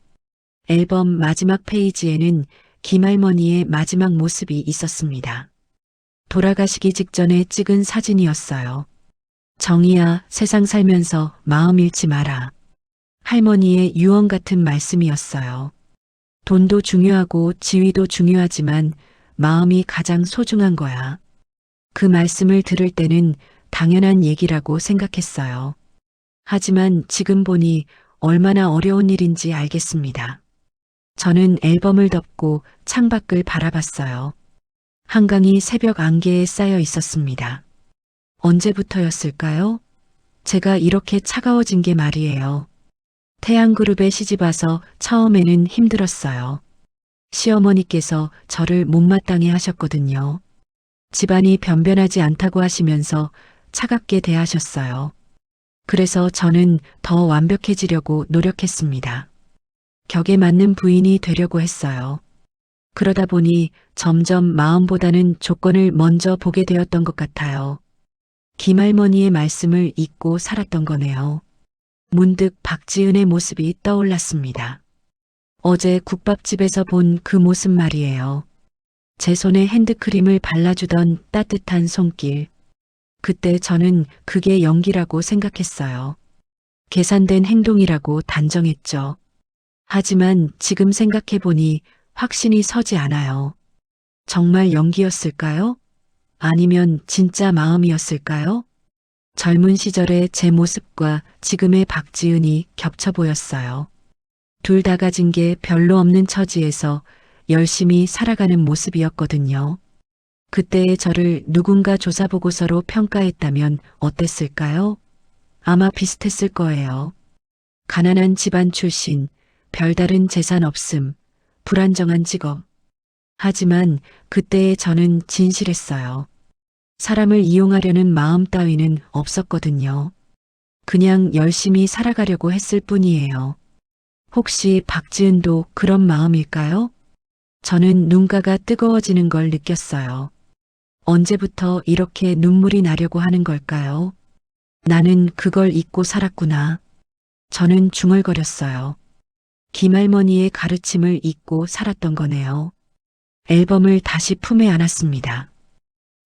앨범 마지막 페이지에는 김할머니의 마지막 모습이 있었습니다. 돌아가시기 직전에 찍은 사진이었어요. 정희야, 세상 살면서 마음 잃지 마라. 할머니의 유언 같은 말씀이었어요. 돈도 중요하고 지위도 중요하지만 마음이 가장 소중한 거야. 그 말씀을 들을 때는 당연한 얘기라고 생각했어요. 하지만 지금 보니 얼마나 어려운 일인지 알겠습니다. 저는 앨범을 덮고 창밖을 바라봤어요. 한강이 새벽 안개에 쌓여 있었습니다. 언제부터였을까요? 제가 이렇게 차가워진 게 말이에요. 태양그룹에 시집와서 처음에는 힘들었어요. 시어머니께서 저를 못마땅해 하셨거든요. 집안이 변변하지 않다고 하시면서 차갑게 대하셨어요. 그래서 저는 더 완벽해지려고 노력했습니다. 격에 맞는 부인이 되려고 했어요. 그러다 보니 점점 마음보다는 조건을 먼저 보게 되었던 것 같아요. 김할머니의 말씀을 잊고 살았던 거네요. 문득 박지은의 모습이 떠올랐습니다. 어제 국밥집에서 본 그 모습 말이에요. 제 손에 핸드크림을 발라주던 따뜻한 손길. 그때 저는 그게 연기라고 생각했어요. 계산된 행동이라고 단정했죠. 하지만 지금 생각해보니 확신이 서지 않아요. 정말 연기였을까요? 아니면 진짜 마음이었을까요? 젊은 시절의 제 모습과 지금의 박지은이 겹쳐 보였어요. 둘 다 가진 게 별로 없는 처지에서 열심히 살아가는 모습이었거든요. 그때의 저를 누군가 조사보고서로 평가했다면 어땠을까요? 아마 비슷했을 거예요. 가난한 집안 출신, 별다른 재산 없음, 불안정한 직업. 하지만 그때의 저는 진실했어요. 사람을 이용하려는 마음 따위는 없었거든요. 그냥 열심히 살아가려고 했을 뿐이에요. 혹시 박지은도 그런 마음일까요? 저는 눈가가 뜨거워지는 걸 느꼈어요. 언제부터 이렇게 눈물이 나려고 하는 걸까요? 나는 그걸 잊고 살았구나. 저는 중얼거렸어요. 김할머니의 가르침을 잊고 살았던 거네요. 앨범을 다시 품에 안았습니다.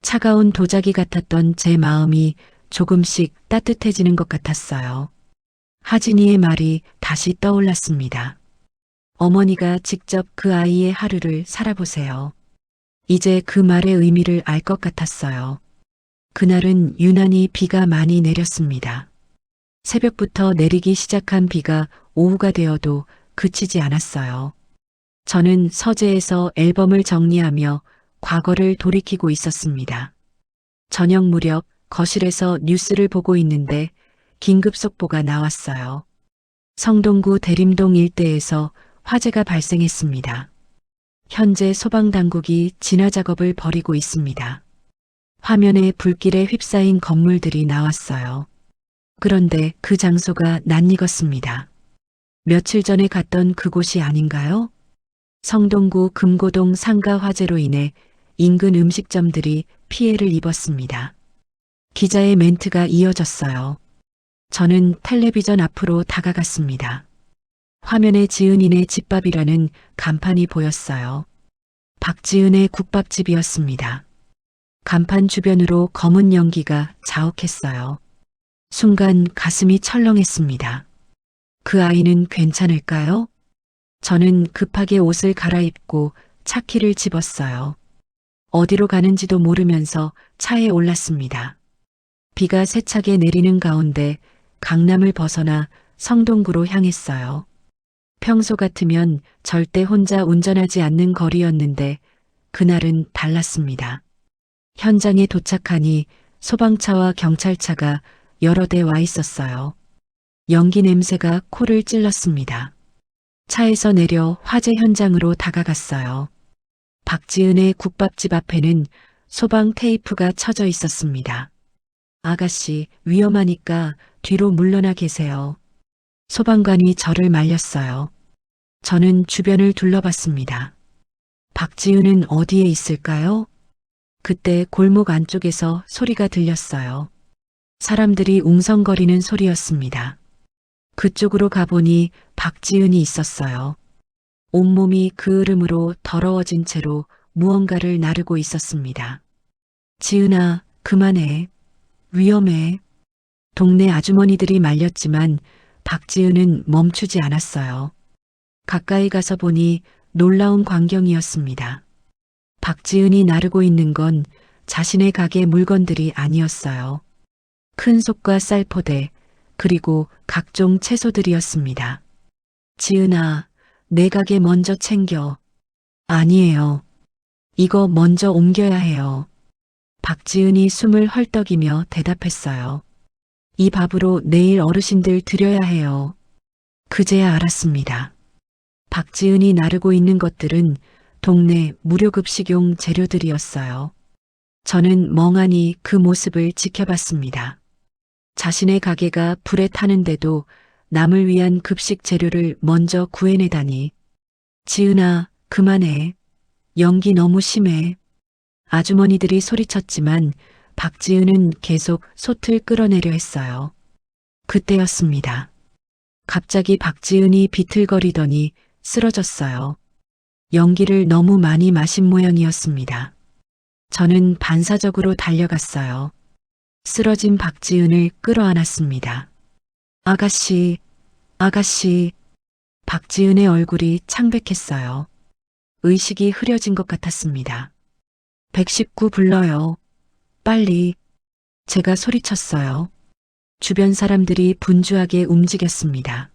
차가운 도자기 같았던 제 마음이 조금씩 따뜻해지는 것 같았어요. 하진이의 말이 다시 떠올랐습니다. 어머니가 직접 그 아이의 하루를 살아보세요. 이제 그 말의 의미를 알 것 같았어요. 그날은 유난히 비가 많이 내렸습니다. 새벽부터 내리기 시작한 비가 오후가 되어도 그치지 않았어요. 저는 서재에서 앨범을 정리하며 과거를 돌이키고 있었습니다. 저녁 무렵 거실에서 뉴스를 보고 있는데 긴급 속보가 나왔어요. 성동구 대림동 일대에서 화재가 발생했습니다. 현재 소방당국이 진화 작업을 벌이고 있습니다. 화면에 불길에 휩싸인 건물들이 나왔어요. 그런데 그 장소가 낯익었습니다. 며칠 전에 갔던 그곳이 아닌가요? 성동구 금고동 상가 화재로 인해 인근 음식점들이 피해를 입었습니다. 기자의 멘트가 이어졌어요. 저는 텔레비전 앞으로 다가갔습니다. 화면에 지은이네 집밥이라는 간판이 보였어요. 박지은의 국밥집이었습니다. 간판 주변으로 검은 연기가 자욱했어요. 순간 가슴이 철렁했습니다. 그 아이는 괜찮을까요? 저는 급하게 옷을 갈아입고 차키를 집었어요. 어디로 가는지도 모르면서 차에 올랐습니다. 비가 세차게 내리는 가운데 강남을 벗어나 성동구로 향했어요. 평소 같으면 절대 혼자 운전하지 않는 거리였는데 그날은 달랐습니다. 현장에 도착하니 소방차와 경찰차가 여러 대 와 있었어요. 연기 냄새가 코를 찔렀습니다. 차에서 내려 화재 현장으로 다가갔어요. 박지은의 국밥집 앞에는 소방 테이프가 쳐져 있었습니다. 아가씨, 위험하니까 뒤로 물러나 계세요. 소방관이 저를 말렸어요. 저는 주변을 둘러봤습니다. 박지은은 어디에 있을까요? 그때 골목 안쪽에서 소리가 들렸어요. 사람들이 웅성거리는 소리였습니다. 그쪽으로 가보니 박지은이 있었어요. 온몸이 그을음으로 더러워진 채로 무언가를 나르고 있었습니다. 지은아, 그만해. 위험해. 동네 아주머니들이 말렸지만 박지은은 멈추지 않았어요. 가까이 가서 보니 놀라운 광경이었습니다. 박지은이 나르고 있는 건 자신의 가게 물건들이 아니었어요. 큰 솥과 쌀포대, 그리고 각종 채소들이었습니다. 지은아, 내 가게 먼저 챙겨. 아니에요. 이거 먼저 옮겨야 해요. 박지은이 숨을 헐떡이며 대답했어요. 이 밥으로 내일 어르신들 드려야 해요. 그제야 알았습니다. 박지은이 나르고 있는 것들은 동네 무료급식용 재료들이었어요. 저는 멍하니 그 모습을 지켜봤습니다. 자신의 가게가 불에 타는데도 남을 위한 급식 재료를 먼저 구해내다니. 지은아, 그만해. 연기 너무 심해. 아주머니들이 소리쳤지만 박지은은 계속 솥을 끌어내려 했어요. 그때였습니다. 갑자기 박지은이 비틀거리더니 쓰러졌어요. 연기를 너무 많이 마신 모양이었습니다. 저는 반사적으로 달려갔어요. 쓰러진 박지은을 끌어안았습니다. 아가씨, 아가씨. 박지은의 얼굴이 창백했어요. 의식이 흐려진 것 같았습니다. 119 불러요. 빨리. 제가 소리쳤어요. 주변 사람들이 분주하게 움직였습니다.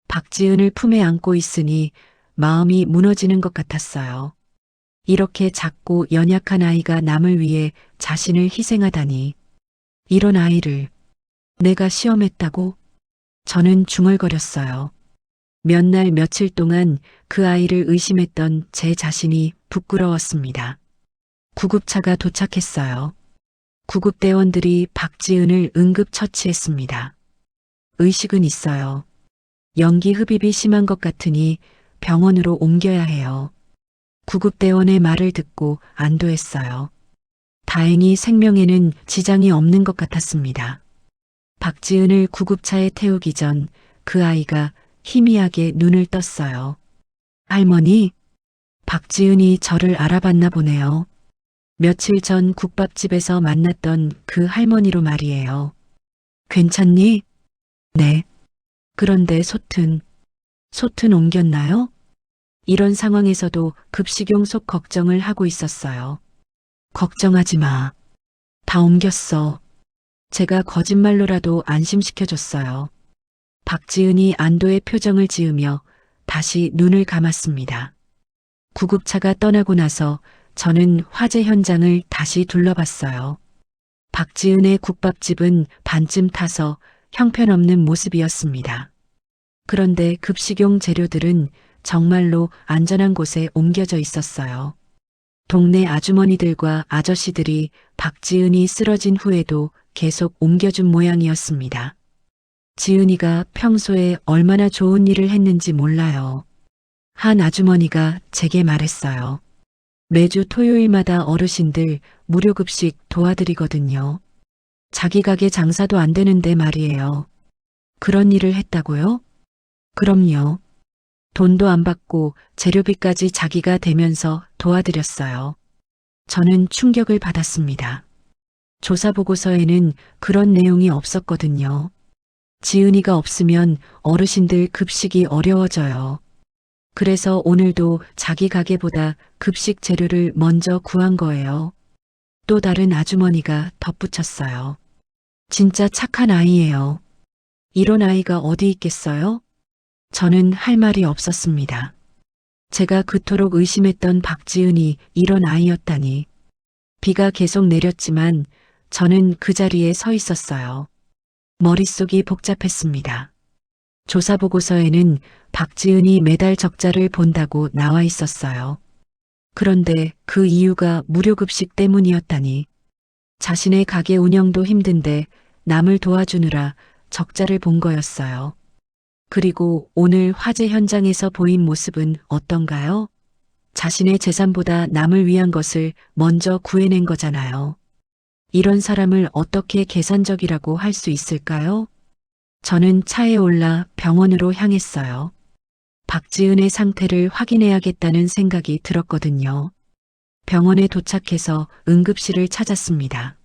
박지은을 품에 안고 있으니 마음이 무너지는 것 같았어요. 이렇게 작고 연약한 아이가 남을 위해 자신을 희생하다니. 이런 아이를 내가 시험했다고? 저는 중얼거렸어요. 몇 날 며칠 동안 그 아이를 의심했던 제 자신이 부끄러웠습니다. 구급차가 도착했어요. 구급대원들이 박지은을 응급처치했습니다. 의식은 있어요. 연기 흡입이 심한 것 같으니 병원으로 옮겨야 해요. 구급대원의 말을 듣고 안도했어요. 다행히 생명에는 지장이 없는 것 같았습니다. 박지은을 구급차에 태우기 전 그 아이가 희미하게 눈을 떴어요. 할머니? 박지은이 저를 알아봤나 보네요. 며칠 전 국밥집에서 만났던 그 할머니로 말이에요. 괜찮니? 네. 그런데 솥은 옮겼나요? 이런 상황에서도 급식용 솥 걱정을 하고 있었어요. 걱정하지 마. 다 옮겼어. 제가 거짓말로라도 안심시켜줬어요. 박지은이 안도의 표정을 지으며 다시 눈을 감았습니다. 구급차가 떠나고 나서 저는 화재 현장을 다시 둘러봤어요. 박지은의 국밥집은 반쯤 타서 형편없는 모습이었습니다. 그런데 급식용 재료들은 정말로 안전한 곳에 옮겨져 있었어요. 동네 아주머니들과 아저씨들이 박지은이 쓰러진 후에도 계속 옮겨준 모양이었습니다. 지은이가 평소에 얼마나 좋은 일을 했는지 몰라요. 한 아주머니가 제게 말했어요. 매주 토요일마다 어르신들 무료급식 도와드리거든요. 자기 가게 장사도 안 되는데 말이에요. 그런 일을 했다고요? 그럼요. 돈도 안 받고 재료비까지 자기가 대면서 도와드렸어요. 저는 충격을 받았습니다. 조사 보고서에는 그런 내용이 없었거든요. 지은이가 없으면 어르신들 급식이 어려워져요. 그래서 오늘도 자기 가게보다 급식 재료를 먼저 구한 거예요. 또 다른 아주머니가 덧붙였어요. 진짜 착한 아이예요. 이런 아이가 어디 있겠어요? 저는 할 말이 없었습니다. 제가 그토록 의심했던 박지은이 이런 아이였다니. 비가 계속 내렸지만 저는 그 자리에 서 있었어요. 머릿속이 복잡했습니다. 조사보고서에는 박지은이 매달 적자를 본다고 나와 있었어요. 그런데 그 이유가 무료급식 때문이었다니. 자신의 가게 운영도 힘든데 남을 도와주느라 적자를 본 거였어요. 그리고 오늘 화재 현장에서 보인 모습은 어떤가요? 자신의 재산보다 남을 위한 것을 먼저 구해낸 거잖아요. 이런 사람을 어떻게 계산적이라고 할 수 있을까요? 저는 차에 올라 병원으로 향했어요. 박지은의 상태를 확인해야겠다는 생각이 들었거든요. 병원에 도착해서 응급실을 찾았습니다.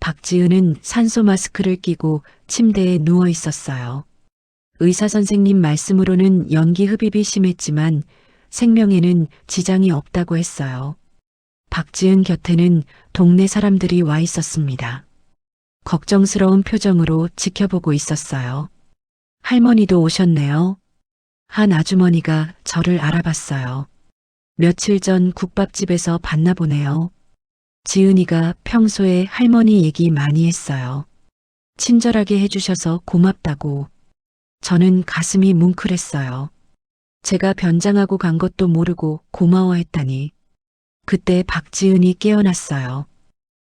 박지은은 산소 마스크를 끼고 침대에 누워 있었어요. 의사 선생님 말씀으로는 연기 흡입이 심했지만 생명에는 지장이 없다고 했어요. 박지은 곁에는 동네 사람들이 와 있었습니다. 걱정스러운 표정으로 지켜보고 있었어요. 할머니도 오셨네요. 한 아주머니가 저를 알아봤어요. 며칠 전 국밥집에서 봤나 보네요. 지은이가 평소에 할머니 얘기 많이 했어요. 친절하게 해주셔서 고맙다고. 저는 가슴이 뭉클했어요. 제가 변장하고 간 것도 모르고 고마워했다니. 그때 박지은이 깨어났어요.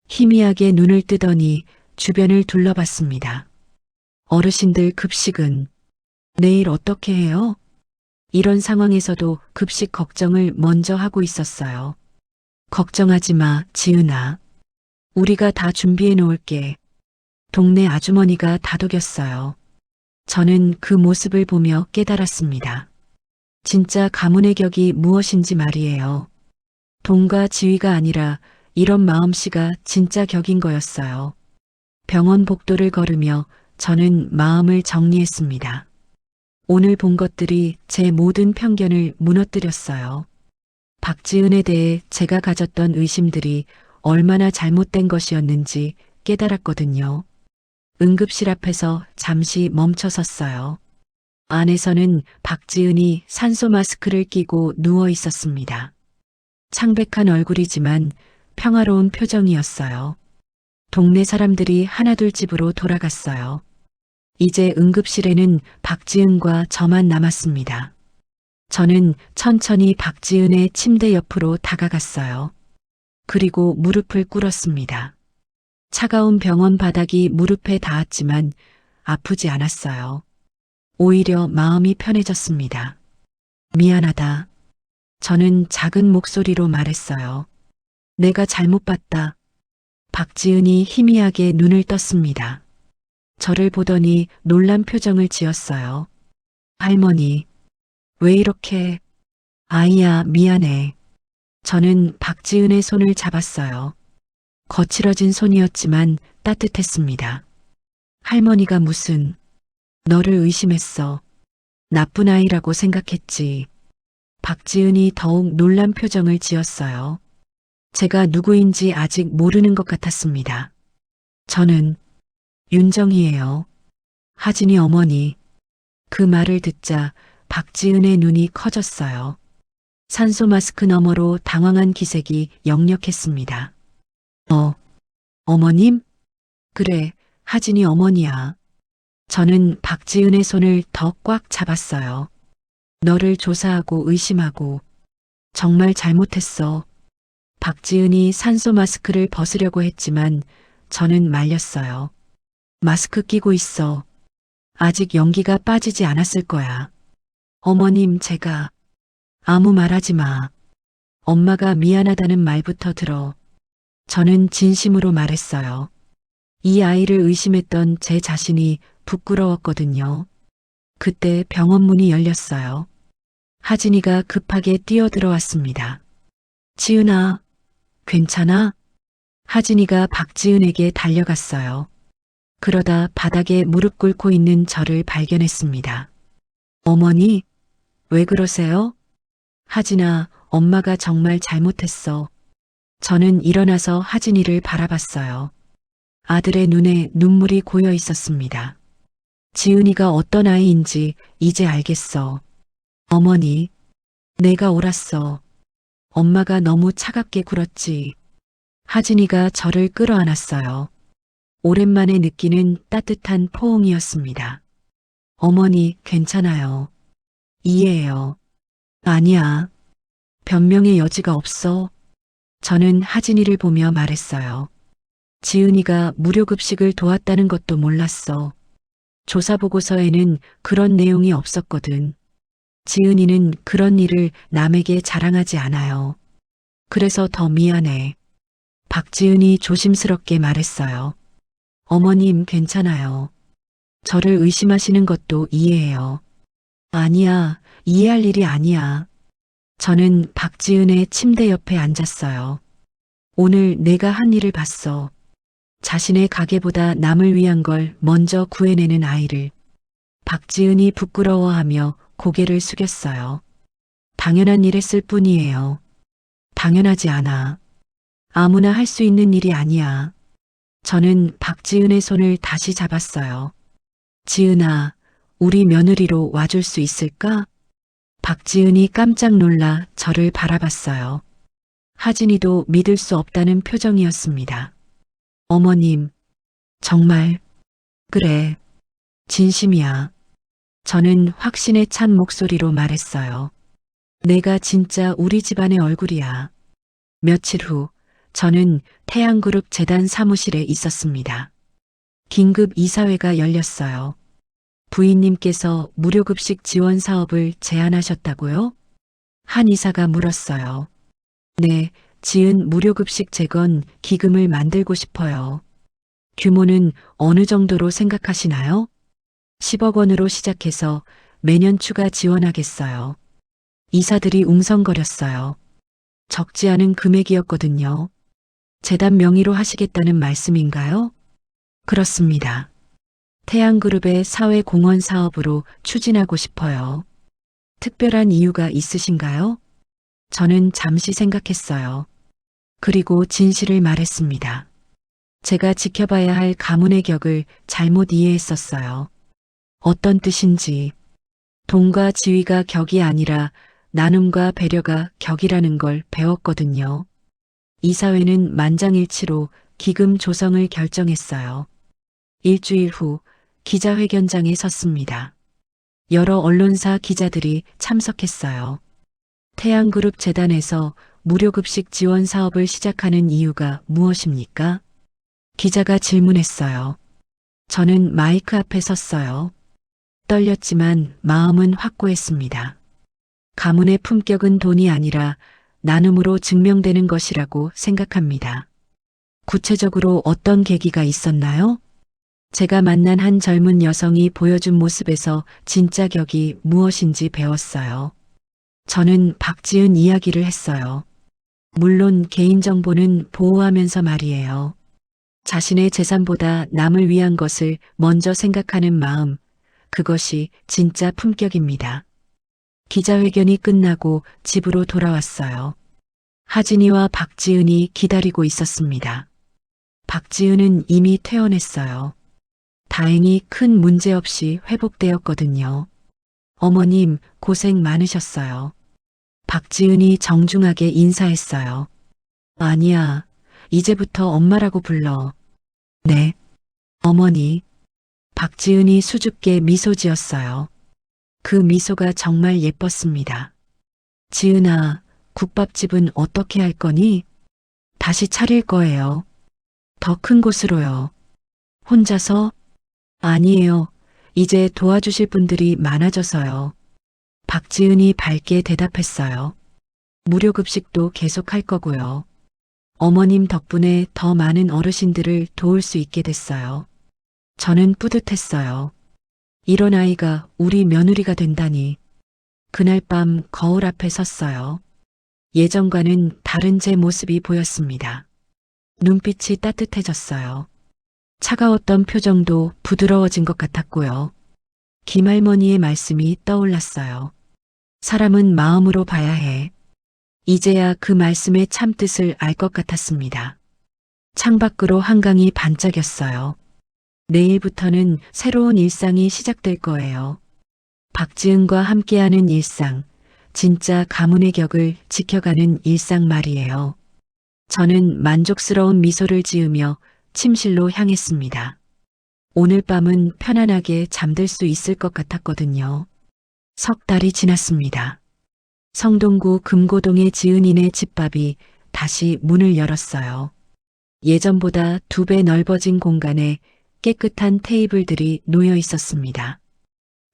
희미하게 눈을 뜨더니 주변을 둘러봤습니다. 어르신들 급식은 내일 어떻게 해요? 이런 상황에서도 급식 걱정을 먼저 하고 있었어요. 걱정하지 마, 지은아. 우리가 다 준비해 놓을게. 동네 아주머니가 다독였어요. 저는 그 모습을 보며 깨달았습니다. 진짜 가문의 격이 무엇인지 말이에요. 돈과 지위가 아니라 이런 마음씨가 진짜 격인 거였어요. 병원 복도를 걸으며 저는 마음을 정리했습니다. 오늘 본 것들이 제 모든 편견을 무너뜨렸어요. 박지은에 대해 제가 가졌던 의심들이 얼마나 잘못된 것이었는지 깨달았거든요. 응급실 앞에서 잠시 멈춰섰어요. 안에서는 박지은이 산소 마스크를 끼고 누워 있었습니다. 창백한 얼굴이지만 평화로운 표정이었어요. 동네 사람들이 하나둘 집으로 돌아갔어요. 이제 응급실에는 박지은과 저만 남았습니다. 저는 천천히 박지은의 침대 옆으로 다가갔어요. 그리고 무릎을 꿇었습니다. 차가운 병원 바닥이 무릎에 닿았지만 아프지 않았어요. 오히려 마음이 편해졌습니다. 미안하다. 저는 작은 목소리로 말했어요. 내가 잘못 봤다. 박지은이 희미하게 눈을 떴습니다. 저를 보더니 놀란 표정을 지었어요. 할머니, 왜 이렇게... 아이야, 미안해. 저는 박지은의 손을 잡았어요. 거칠어진 손이었지만 따뜻했습니다. 할머니가 무슨... 너를 의심했어. 나쁜 아이라고 생각했지. 박지은이 더욱 놀란 표정을 지었어요. 제가 누구인지 아직 모르는 것 같았습니다. 저는 윤정희예요. 하진이 어머니. 그 말을 듣자 박지은의 눈이 커졌어요. 산소 마스크 너머로 당황한 기색이 역력했습니다. 어머님? 그래, 하진이 어머니야. 저는 박지은의 손을 더 꽉 잡았어요. 너를 조사하고 의심하고 정말 잘못했어. 박지은이 산소 마스크를 벗으려고 했지만 저는 말렸어요. 마스크 끼고 있어. 아직 연기가 빠지지 않았을 거야. 어머님, 제가... 아무 말하지 마. 엄마가 미안하다는 말부터 들어. 저는 진심으로 말했어요. 이 아이를 의심했던 제 자신이 부끄러웠거든요. 그때 병원 문이 열렸어요. 하진이가 급하게 뛰어들어왔습니다. 지은아, 괜찮아? 하진이가 박지은에게 달려갔어요. 그러다 바닥에 무릎 꿇고 있는 저를 발견했습니다. 어머니, 왜 그러세요? 하진아, 엄마가 정말 잘못했어. 저는 일어나서 하진이를 바라봤어요. 아들의 눈에 눈물이 고여 있었습니다. 지은이가 어떤 아이인지 이제 알겠어. 어머니, 내가 옳았어. 엄마가 너무 차갑게 굴었지. 하진이가 저를 끌어안았어요. 오랜만에 느끼는 따뜻한 포옹이었습니다. 어머니, 괜찮아요. 이해해요. 아니야. 변명의 여지가 없어. 저는 하진이를 보며 말했어요. 지은이가 무료급식을 도왔다는 것도 몰랐어. 조사보고서에는 그런 내용이 없었거든. 지은이는 그런 일을 남에게 자랑하지 않아요. 그래서 더 미안해. 박지은이 조심스럽게 말했어요. 어머님, 괜찮아요. 저를 의심하시는 것도 이해해요. 아니야, 이해할 일이 아니야. 저는 박지은의 침대 옆에 앉았어요. 오늘 내가 한 일을 봤어. 자신의 가게보다 남을 위한 걸 먼저 구해내는 아이를. 박지은이 부끄러워하며 고개를 숙였어요. 당연한 일 했을 뿐이에요. 당연하지 않아. 아무나 할 수 있는 일이 아니야. 저는 박지은의 손을 다시 잡았어요. 지은아, 우리 며느리로 와줄 수 있을까? 박지은이 깜짝 놀라 저를 바라봤어요. 하진이도 믿을 수 없다는 표정이었습니다. 어머님, 정말, 그래, 진심이야. 저는 확신에 찬 목소리로 말했어요. 내가 진짜 우리 집안의 얼굴이야. 며칠 후, 저는 태양그룹 재단 사무실에 있었습니다. 긴급 이사회가 열렸어요. 부인님께서 무료급식 지원 사업을 제안하셨다고요? 한 이사가 물었어요. 네, 지은 무료급식 재건 기금을 만들고 싶어요. 규모는 어느 정도로 생각하시나요? 10억 원으로 시작해서 매년 추가 지원하겠어요. 이사들이 웅성거렸어요. 적지 않은 금액이었거든요. 재단 명의로 하시겠다는 말씀인가요? 그렇습니다. 태양그룹의 사회공헌 사업으로 추진하고 싶어요. 특별한 이유가 있으신가요? 저는 잠시 생각했어요. 그리고 진실을 말했습니다. 제가 지켜봐야 할 가문의 격을 잘못 이해했었어요. 어떤 뜻인지, 돈과 지위가 격이 아니라 나눔과 배려가 격이라는 걸 배웠거든요. 이사회는 만장일치로 기금 조성을 결정했어요. 일주일 후 기자회견장에 섰습니다. 여러 언론사 기자들이 참석했어요. 태양그룹 재단에서 무료급식 지원 사업을 시작하는 이유가 무엇입니까? 기자가 질문했어요. 저는 마이크 앞에 섰어요. 떨렸지만 마음은 확고했습니다. 가문의 품격은 돈이 아니라 나눔으로 증명되는 것이라고 생각합니다. 구체적으로 어떤 계기가 있었나요? 제가 만난 한 젊은 여성이 보여준 모습에서 진짜 격이 무엇인지 배웠어요. 저는 박지은 이야기를 했어요. 물론 개인정보는 보호하면서 말이에요. 자신의 재산보다 남을 위한 것을 먼저 생각하는 마음, 그것이 진짜 품격입니다. 기자회견이 끝나고 집으로 돌아왔어요. 하진이와 박지은이 기다리고 있었습니다. 박지은은 이미 퇴원했어요. 다행히 큰 문제 없이 회복되었거든요. 어머님, 고생 많으셨어요. 박지은이 정중하게 인사했어요. 아니야, 이제부터 엄마라고 불러. 네, 어머니. 박지은이 수줍게 미소 지었어요. 그 미소가 정말 예뻤습니다. 지은아, 국밥집은 어떻게 할 거니? 다시 차릴 거예요. 더 큰 곳으로요. 혼자서? 아니에요. 이제 도와주실 분들이 많아져서요. 박지은이 밝게 대답했어요. 무료급식도 계속 할 거고요. 어머님 덕분에 더 많은 어르신들을 도울 수 있게 됐어요. 저는 뿌듯했어요. 이런 아이가 우리 며느리가 된다니. 그날 밤 거울 앞에 섰어요. 예전과는 다른 제 모습이 보였습니다. 눈빛이 따뜻해졌어요. 차가웠던 표정도 부드러워진 것 같았고요. 김할머니의 말씀이 떠올랐어요. 사람은 마음으로 봐야 해. 이제야 그 말씀의 참뜻을 알 것 같았습니다. 창밖으로 한강이 반짝였어요. 내일부터는 새로운 일상이 시작될 거예요. 박지은과 함께하는 일상, 진짜 가문의 격을 지켜가는 일상 말이에요. 저는 만족스러운 미소를 지으며 침실로 향했습니다. 오늘 밤은 편안하게 잠들 수 있을 것 같았거든요. 석 달이 지났습니다. 성동구 금고동의 지은이네 집밥이 다시 문을 열었어요. 예전보다 2배 넓어진 공간에 깨끗한 테이블들이 놓여 있었습니다.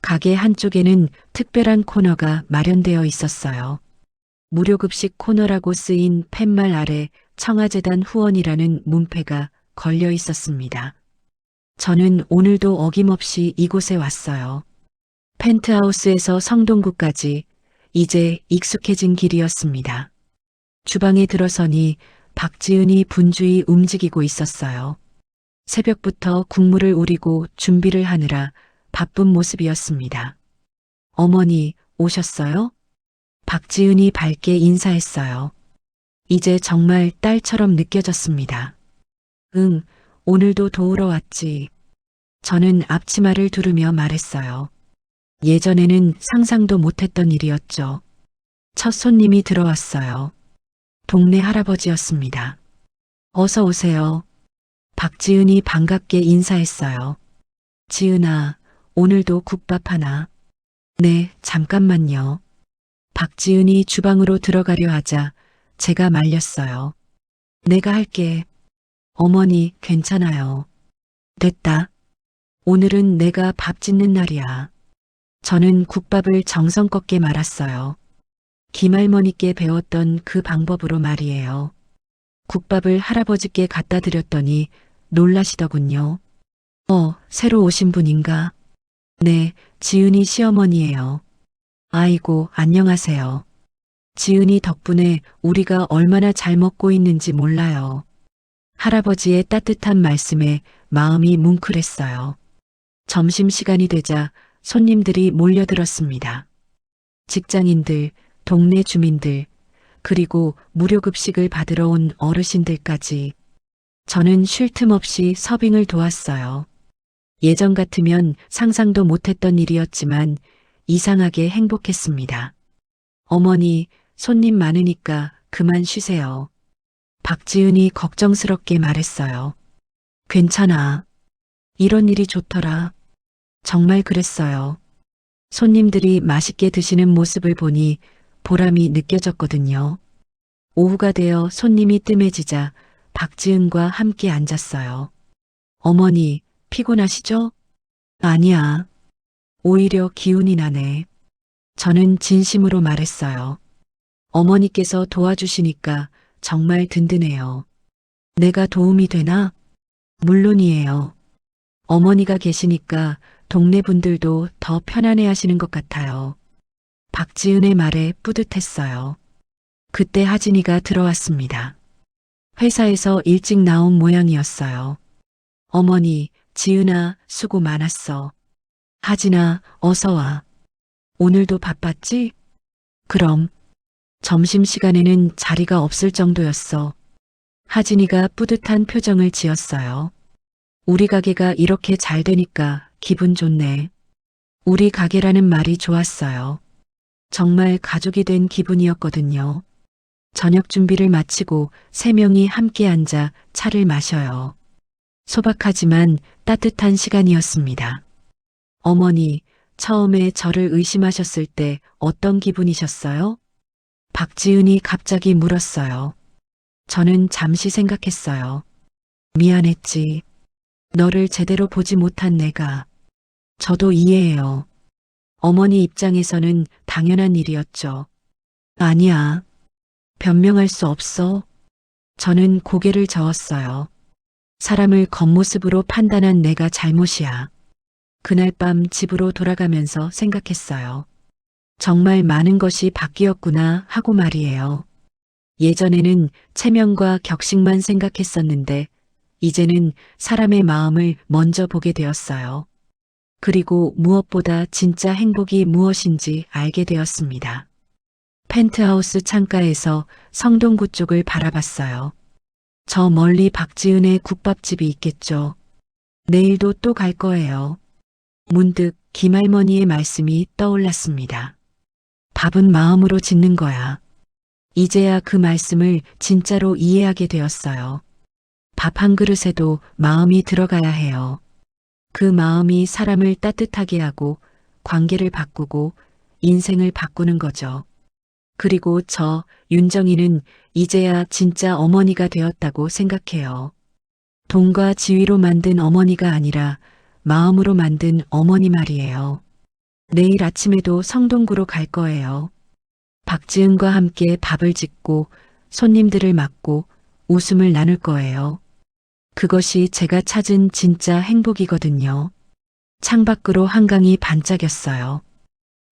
가게 한쪽에는 특별한 코너가 마련되어 있었어요. 무료급식 코너라고 쓰인 팻말 아래 청아재단 후원이라는 문패가 걸려 있었습니다. 저는 오늘도 어김없이 이곳에 왔어요. 펜트하우스에서 성동구까지 이제 익숙해진 길이었습니다. 주방에 들어서니 박지은이 분주히 움직이고 있었어요. 새벽부터 국물을 우리고 준비를 하느라 바쁜 모습이었습니다. 어머니, 오셨어요? 박지은이 밝게 인사했어요. 이제 정말 딸처럼 느껴졌습니다. 응, 오늘도 도우러 왔지. 저는 앞치마를 두르며 말했어요. 예전에는 상상도 못했던 일이었죠. 첫 손님이 들어왔어요. 동네 할아버지였습니다. 어서 오세요. 박지은이 반갑게 인사했어요. 지은아, 오늘도 국밥 하나. 네, 잠깐만요. 박지은이 주방으로 들어가려 하자 제가 말렸어요. 내가 할게. 어머니, 괜찮아요. 됐다. 오늘은 내가 밥 짓는 날이야. 저는 국밥을 정성껏게 말았어요. 김할머니께 배웠던 그 방법으로 말이에요. 국밥을 할아버지께 갖다 드렸더니 놀라시더군요. 새로 오신 분인가? 네, 지은이 시어머니예요. 아이고, 안녕하세요. 지은이 덕분에 우리가 얼마나 잘 먹고 있는지 몰라요. 할아버지의 따뜻한 말씀에 마음이 뭉클했어요. 점심시간이 되자 손님들이 몰려들었습니다. 직장인들, 동네 주민들, 그리고 무료급식을 받으러 온 어르신들까지. 저는 쉴 틈 없이 서빙을 도왔어요. 예전 같으면 상상도 못했던 일이었지만 이상하게 행복했습니다. 어머니, 손님 많으니까 그만 쉬세요. 박지은이 걱정스럽게 말했어요. 괜찮아. 이런 일이 좋더라. 정말 그랬어요. 손님들이 맛있게 드시는 모습을 보니 보람이 느껴졌거든요. 오후가 되어 손님이 뜸해지자 박지은과 함께 앉았어요. 어머니, 피곤하시죠? 아니야. 오히려 기운이 나네. 저는 진심으로 말했어요. 어머니께서 도와주시니까 정말 든든해요. 내가 도움이 되나? 물론이에요. 어머니가 계시니까 동네 분들도 더 편안해 하시는 것 같아요. 박지은의 말에 뿌듯했어요. 그때 하진이가 들어왔습니다. 회사에서 일찍 나온 모양이었어요. 어머니, 지은아, 수고 많았어. 하진아, 어서 와. 오늘도 바빴지? 그럼. 점심시간에는 자리가 없을 정도였어. 하진이가 뿌듯한 표정을 지었어요. 우리 가게가 이렇게 잘 되니까 기분 좋네. 우리 가게라는 말이 좋았어요. 정말 가족이 된 기분이었거든요. 저녁 준비를 마치고 3명이 함께 앉아 차를 마셔요. 소박하지만 따뜻한 시간이었습니다. 어머니, 처음에 저를 의심하셨을 때 어떤 기분이셨어요? 박지은이 갑자기 물었어요. 저는 잠시 생각했어요. 미안했지. 너를 제대로 보지 못한 내가. 저도 이해해요. 어머니 입장에서는 당연한 일이었죠. 아니야. 변명할 수 없어. 저는 고개를 저었어요. 사람을 겉모습으로 판단한 내가 잘못이야. 그날 밤 집으로 돌아가면서 생각했어요. 정말 많은 것이 바뀌었구나 하고 말이에요. 예전에는 체면과 격식만 생각했었는데 이제는 사람의 마음을 먼저 보게 되었어요. 그리고 무엇보다 진짜 행복이 무엇인지 알게 되었습니다. 펜트하우스 창가에서 성동구 쪽을 바라봤어요. 저 멀리 박지은의 국밥집이 있겠죠. 내일도 또 갈 거예요. 문득 김할머니의 말씀이 떠올랐습니다. 밥은 마음으로 짓는 거야. 이제야 그 말씀을 진짜로 이해하게 되었어요. 밥 한 그릇에도 마음이 들어가야 해요. 그 마음이 사람을 따뜻하게 하고 관계를 바꾸고 인생을 바꾸는 거죠. 그리고 저 윤정이는 이제야 진짜 어머니가 되었다고 생각해요. 돈과 지위로 만든 어머니가 아니라 마음으로 만든 어머니 말이에요. 내일 아침에도 성동구로 갈 거예요. 박지은과 함께 밥을 짓고 손님들을 맞고 웃음을 나눌 거예요. 그것이 제가 찾은 진짜 행복이거든요. 창밖으로 한강이 반짝였어요.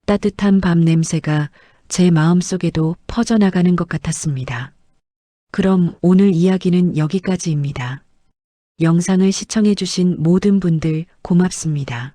따뜻한 밤 냄새가 제 마음속에도 퍼져나가는 것 같았습니다. 그럼 오늘 이야기는 여기까지입니다. 영상을 시청해주신 모든 분들 고맙습니다.